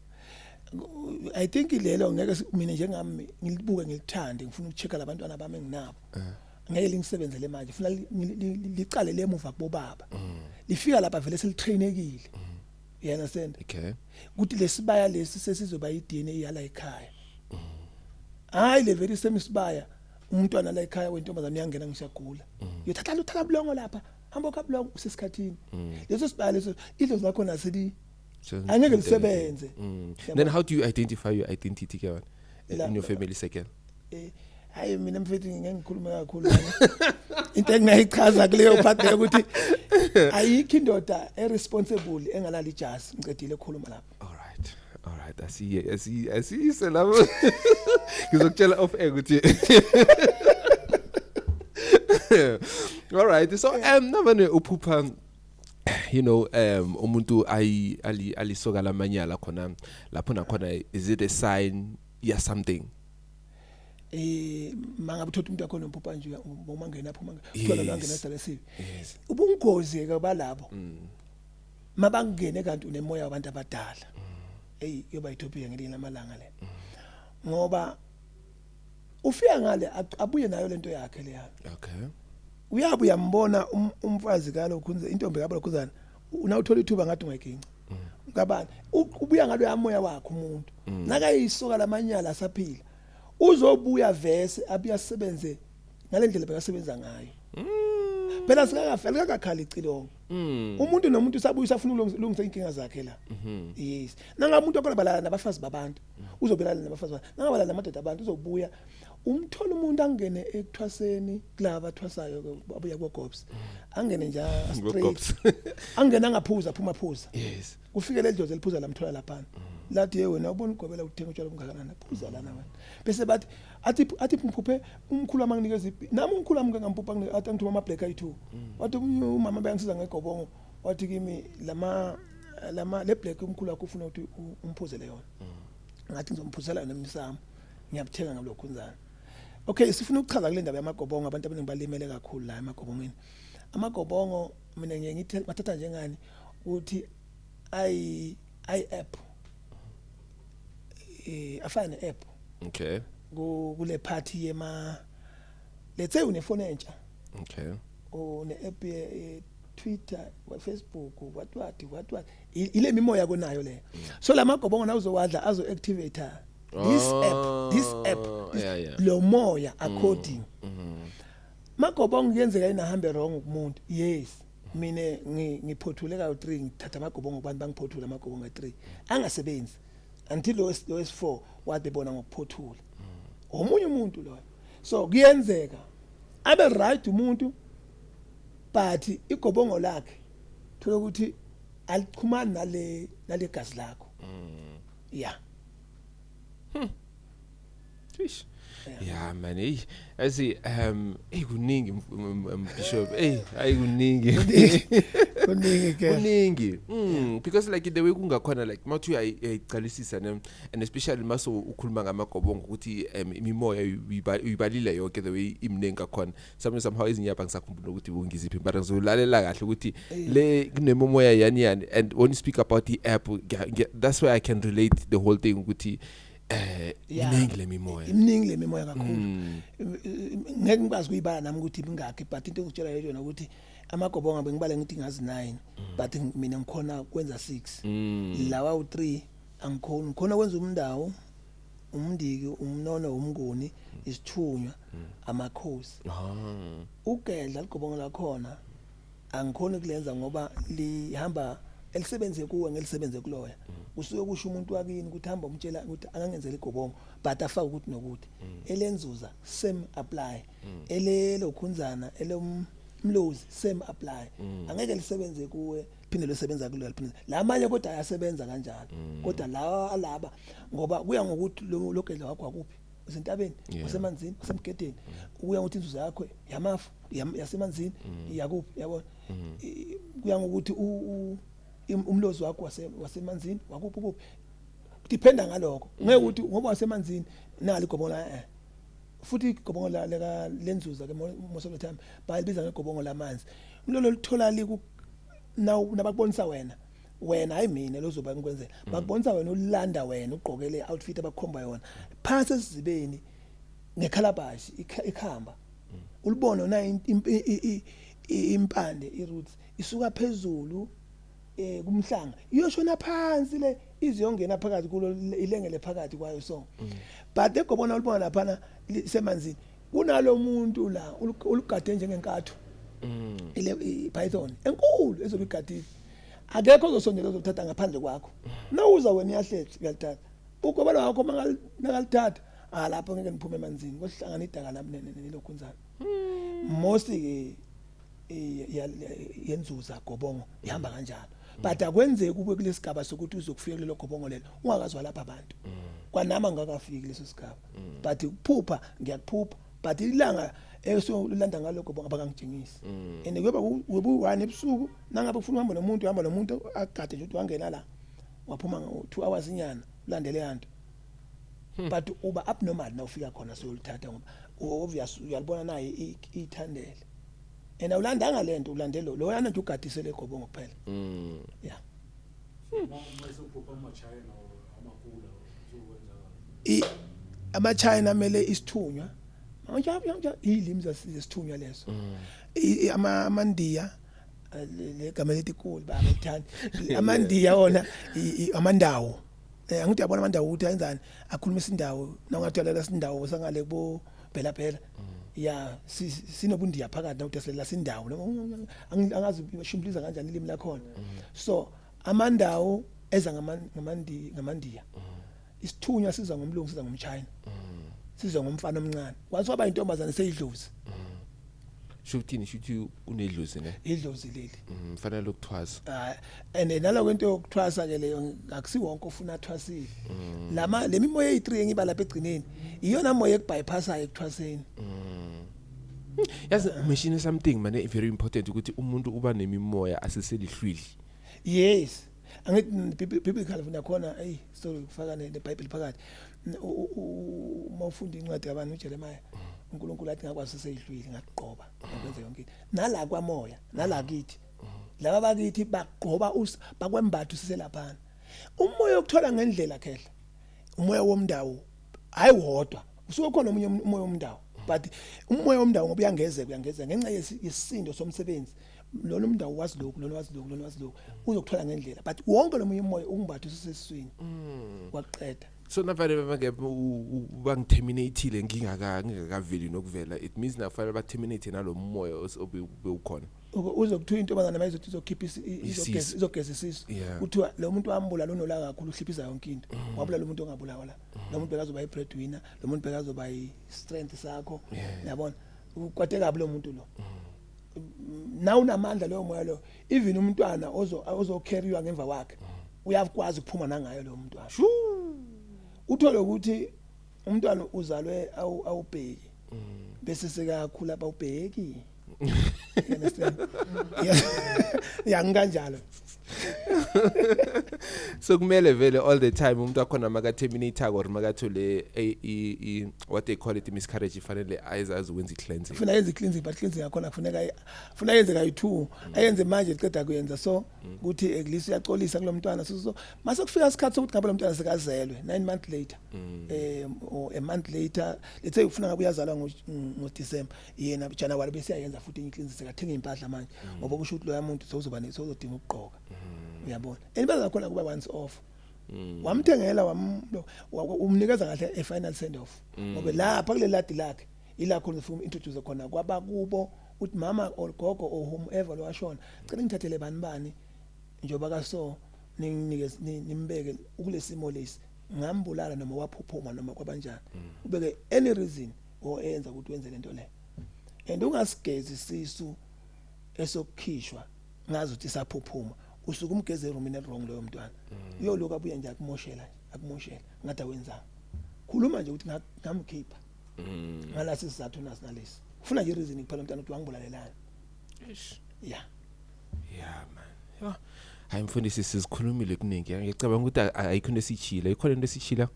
I think ilelo ngeke mina njengami ngilibuke ngilithande ngifuna ukuchecka labantwana bami enginabo ngeke lingisebenzele manje ufuna licale lemuva kubobaba lifika lapha vele selitrainekile you understand okay ukuthi lesibaya lesi sesizoba iDNA yala ekhaya hayi le very same sibaya umntwana la ekhaya wentombazana uyangena ngishagula uthatha bulongo lapha hamba ukabulongo usesikhathini leso sibaya leso idlozi lakho naseli angeke lisebenze then how do you identify your identity ke in your family circle hayi mina mfethu ngeke ngikhulume kakhulu into engayichaza kuleyo part le ukuthi ayikho indoda responsible engalala ijazi ngicedile ukukhuluma lapha all right I see selabo ngizokutshela off air ukuthi all right so nabane uphupha you know umuntu alisoka lamanyala khona lapho nakhona is it a sign ya something mangabe uthola umuntu akho nomphupha nje uma ngena phuma uthola langena esalesiwe ubungozi ke balabo mabangene kanti unemoya wabantu abadala yoba Ethiopia ngelinye lamalanga le ngoba ufika ngale abuye nayo lento yakhe le yakhe okay uyabuya mbona umfazi kalokhu intombi yabo lokhuzana unawuthola ithuba ngathi ungayiginca ngabani ubuya ngalo yamoya wakhe umuntu nakayisoka lamanyala asaphila uzobuya vese abuya sebenze ngalendlela bekasebenza ngayo phela sikakafela kakakhala icilongo umuntu nomuntu sabuya usafuna ulungisa inkinga zakhe la yes nanga umuntu okhona balala nabafazi babantu uzobelala nabafazi nangabala namadoda abantu uzobuya umthola umuntu angene ekuthwaseni kulaba thwasayo abuya kogobs angene nje straight angena ngaphuza phuma phuza yes kufike le dlozi eliphuza lamthola lapha lathi wena ubona ugobela uthenga utshwala bungakanani phuza lana wena bese bathi athi mphuphe umkhulu amanginikeza nami umkhulu amke ngampupha athi ngithuma ama black eye 2 wathi umama bayangisiza ngegobongo wathi kimi le black umkhulu wakho ufuna ukuthi umphuzele yona ngathi ngizomphuzela yona emsamo ngiyabuthenga ngalokho kunzana. Okay, sifuna ukuchaza kule ndaba yamagobongo abantu abaningi balimele kakhulu la emagobongweni. Amagobongo mina ngiye ngithi bathatha njengani ukuthi I app afana app. Okay. Kule party let's say une phone entsha. Okay. Une app ye Twitter, Facebook, what ile mimoya konayo le. So la magobongo na uzowadla azo activate this app lo moya according magobongo kuyenzeka inahambe wrong kumuntu. Yes, mine ngiphothule ka 3 ngithatha amagobongo kubantu bangiphothula amagobongo e3 angasebenzi until lo S4 wathi bona ngokuphothula omunye umuntu lo. So kuyenzeka abe right umuntu but igobongo lakhe thola ukuthi alichumani nale gazi lakho. Yeah. Fish. Yeah man, asi kuningi Bishop, kuningi kuningi because like the way kungakhona like mathu ayiqalisisa and especially maso ukhuluma ngamagobongo ukuthi imimoya uyibalile yonke the way imnenga khona somehow izinyaba ngisakhumbula ukuthi ungiziphi but ngizolalela kahle ukuthi le kunemoya yani and when you speak about the app that's why I can relate the whole thing ukuthi iningi le mimoya kakhulu ngeke ngikwazi kuyibala nami ukuthi bingakhi but into engitshela yona ukuthi amagobongo bengibale ngithi ngazi 9 but mina ngikhona kwenza 6 lawa u3 angikhona kwenza umndawo umndiki umnono umnguni isithunywa amakhosi ugedla ligobongo lakhona angikhona kulenza ngoba lihamba elisebenze kuwe ngelisebenze kuloya usuke kusho umuntu wakini ukuthi hamba umtshela ukuthi angangenzela igobongo but afaka ukuthi nokuthi elenzuza same apply elelo khunzana elomlozi same apply angeke lisebenze kuwe phinde lisebenza kuloya liphinde lamanye kodwa ayasebenza kanjalo kodwa lawa alaba ngoba kuya ngokuthi lo gedla wakho akuphi usentabeni usemanzini usemgedeni kuya ngokuthi inzuza yakho yamafu yasemanzini yakuphi yabona kuya ngokuthi umlozi wakho wasemanzini wakuphi kuphi dependa ngalokho ngeke ukuthi ngoba wasemanzini nali igobongo la futhi igobongo la lenzuza ke most of the time bayibiza ngegobongo lamanzi lolo lithola liku nabakubonisa wena hayi mina lozoba ngikwenzela bakubonisa wena ulanda wena ugqokele outfit abakhomba yona phansi esizibeni ngekhalabashi ikhamba ulibona na impande iroots isuka phezulu kumhlanga iyoshona phansi le iziyongena phakathi kulo ilengele phakathi kwayo so but egobona ulibona lapha semanzini kunalo muntu la ulugade njengenkatho ile python enkulu ezobigadile akekho ozosondela uzothatha ngaphandle kwakho nawuza wena iyahlezi uyalithatha ugobela wakho mangalithatha lapho ngeke niphume emanzini kohlangana idaka lami nelokhunzana mostly yenzuza gobongo ihamba kanjalo but akwenzeki kube kulesigaba sokuthi uzokufika kulelo gobongo lelo ungakazwa lapha abantu kwanama ngakafiki leso sigaba but ukuphupha ngiyakuphupha but ilanga esolanda ngalo gobongo abangangijingisi and kuba ubu1 ebusuku nangabe ufuna uhamba nomuntu agade nje ukuthi wangena la waphuma ngo2 hours inyana ulandele yanto but uba abnormal na ufika khona siyolithatha ngoba obvious uyalibona naye ithandele and awulandanga lento ulandelo lo yana nje ugadise le gobongo kuphela yeah ama-China mele isithunywa manje ilimi zasithunywa leso amandiya legama letikulu bayamthanda amandiya wona amandawo angithi yabona amandawo ukuthi ayenzani akhulumisa indawo nawungathalela sindawo sangale kubo phela ya sinobundiya phakathi nawuthi silela sindawo angazi bashimpliza kanjani ilimi lakhona so amandawo eza ngamandiya isithunywa siza ngomlungu siza ngomchina siza ngomfana omncane wathi waba intombazana seyidlozi shuthi unedlozi ne idlozi leli fanele ukuthwasa and naloko into yokuthwasa ke leyo akusi wonke ofuna athwasile le mimoya eyi3 engiba lapha egcineni iyona moya ekubypassa ekuthwaseni yazi machine something manje very important ukuthi umuntu uba nemimoya aseselihlwili yes angithi biblical funa khona sorry kufaka neBible phakathi mawufunda incwadi yabantu uJeremiah uNkulunkulu athi ngakwazi seyihlwili ngaqoba ngakwenza yonke into nala kwamoya nala kithi laba bakithi baqoba bakwembathu siselaphana umoya okuthola ngendlela khehla umoya womndawo hayi wodwa usuke khona omunye umoya womndawo but umoya womndawo ngoba uyangeze ngenxa yesisindo somsebenzi lona umndawo wazi lokho uzokuthola ngendlela but wonke lo munye umoya ukumbathu sisesiswini kwaqeda so navale bangiterminateile ngingakaveli nokuvela it means nafanele ba terminate nalomoya obewukhona uzokuthiwa intombazana mayizothi izokhipha izogeza isisu kuthiwa lo muntu wambula lonola kakhulu uhliphiza yonke into wabula lo muntu ongabulawa la lo muntu bekazoba i-breadwinner lo muntu bekazoba i-strength sakho yabona kwatekabi lo muntu lo na unamandla leyo moya lo even umntwana ozocarrywa ngemva kwakhe uyakwazi ukuphuma nangayo lo mntwana uthole ukuthi umntwana uzalwe awubheki bese sekakhula abawubheki ya nganjalo so kumele vele all the time umuntu akhona maka terminate or makathole what they call it miscarriage ifanele ayizazi ukwenza i-cleansing ufuna yenza i-cleansing but cleansing yakhona kufuneka yenze kayi2 ayenze manje liceda kuyenza so ukuthi eglisi uyacolisa kulomntwana so mase kufika isikhathi sokuthi ngabe lo mntwana sekazelwe 9 months later or a month later let's say ufuna ngabe uyazalwa ngo December yena January bese yayenza futhi i-cleansing sekathenga impahla manje ngoba kusho ukuthi lo yamuntu sozodinga ukuqoka uyabona enibaza khona kuba once off wamthengela umnikeza kahle a final send off ngoba lapha kule ladi lakhe ila khona ufuna introduce khona kwabakubo uthi mama or gogo or whomever lo washona cela ngithathele bani njoba kaso ninginikeze nimbeke kulesimo lesi ngambulala noma waphuphuma noma kwabanjani ubeke any reason or enza ukuthi wenze lento le and ungasigezi isisu esokukhishwa ngazi ukuthi saphuphuma usuke umgeze rumini wrong loyo mntwana uyoloku abuye nje akumoshela ngathi awenza khuluma nje ukuthi ngamkhipha ngalasi sizathu nasinalesi ufuna nje reason kuphela umntwana uthi wangibulalelana yeah man hayi mfundisi sizikhulumile kuningi ngiyacabanga ukuthi ayikho into esichila ikhona into esichila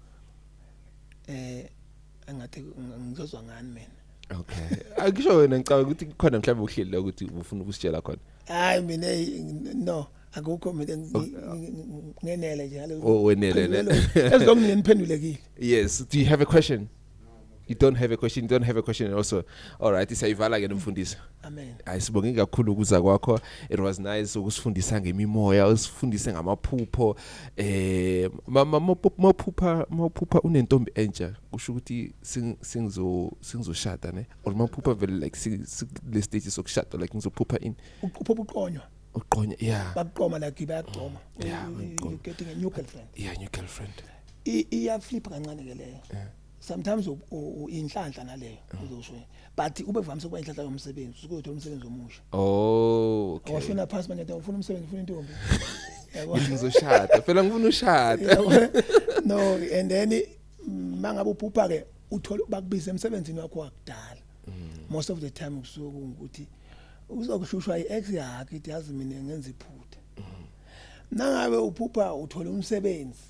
angathi ngizozwa ngani mina okay akisho wena ngicabanga ukuthi khona mhlawumbe uhleli la ukuthi ufuna ukusitshela khona hayi mina no akukho mina ngenele nje wenele ne ezongini niphendulekile yes do you have a question you don't have a question also all right isayivala ke nomfundisi amen ayisibonge kakhulu ukuza kwakho it was nice ukusifundisa ngemimoya usifundise ngamaphupho maphupha unentombi entsha kusho ukuthi singizoshada ne or maphupha vele like le stage sokushada like ngizophupha in uqonywa yeah baqoma like bayaqoma getting a new girlfriend iyaflip kancane ke leyo sometimes inhlanhla naleyo uzosho but ube vamise kuba inhlanhla yomsebenzi ukuzothola umsebenzi omusha okay awashona phansi manje ufuna umsebenzi ufuna intombi yabo ngizoshada phela ngifuna ushada no and then mangabe uphupha ke uthola bakubiza emsebenzini wakho wakudala most of the time kusuka ukuthi uzokushushwa i-ex yakhe ithi yazi mina ngenza iphutha nangabe uphupha uthola umsebenzi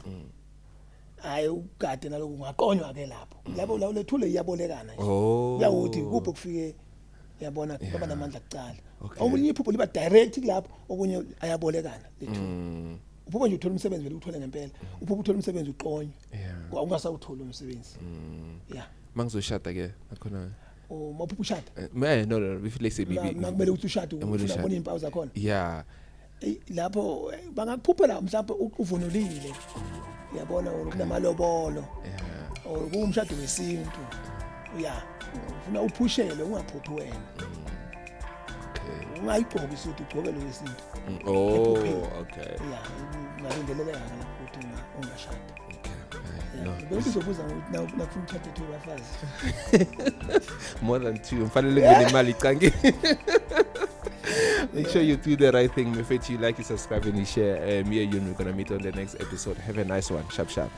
hayi ukade naloku ungaqonywa ke lapho la ulethule iyabolekana nje uyawuthi kuphi kufike uyabona baba namandla kucala omunye iphupho liba direct kulapho okunye ayabolekana lethu uphupho nje uthola umsebenzi vele uthole ngempela uphupho uthola umsebenzi uqonywe ungasawuthola umsebenzi yeah mangizoshada ke nakhona maphupho ushada no if let's say bibi nakumele ukuthi ushada ufuna impawu zakhona yeah lapho bangakuphuphela mhlawumbe uvunulile uyabona ukunamalobolo or kumshado wesintu ufuna uphushele ungaphuphi wena ungayigqoki isuthi ugqoke lo wesintu okay ngalindeleleka lapho ukuthi ungashada okay No. Bekuzobuza nakufuna uthathe 2 bafazi. More than 2. Mfanele ngene imali cangi. Make sure you do the right thing. If you like, you subscribe and you share. Me and you, we're gonna meet on the next episode. Have a nice one. Sharp.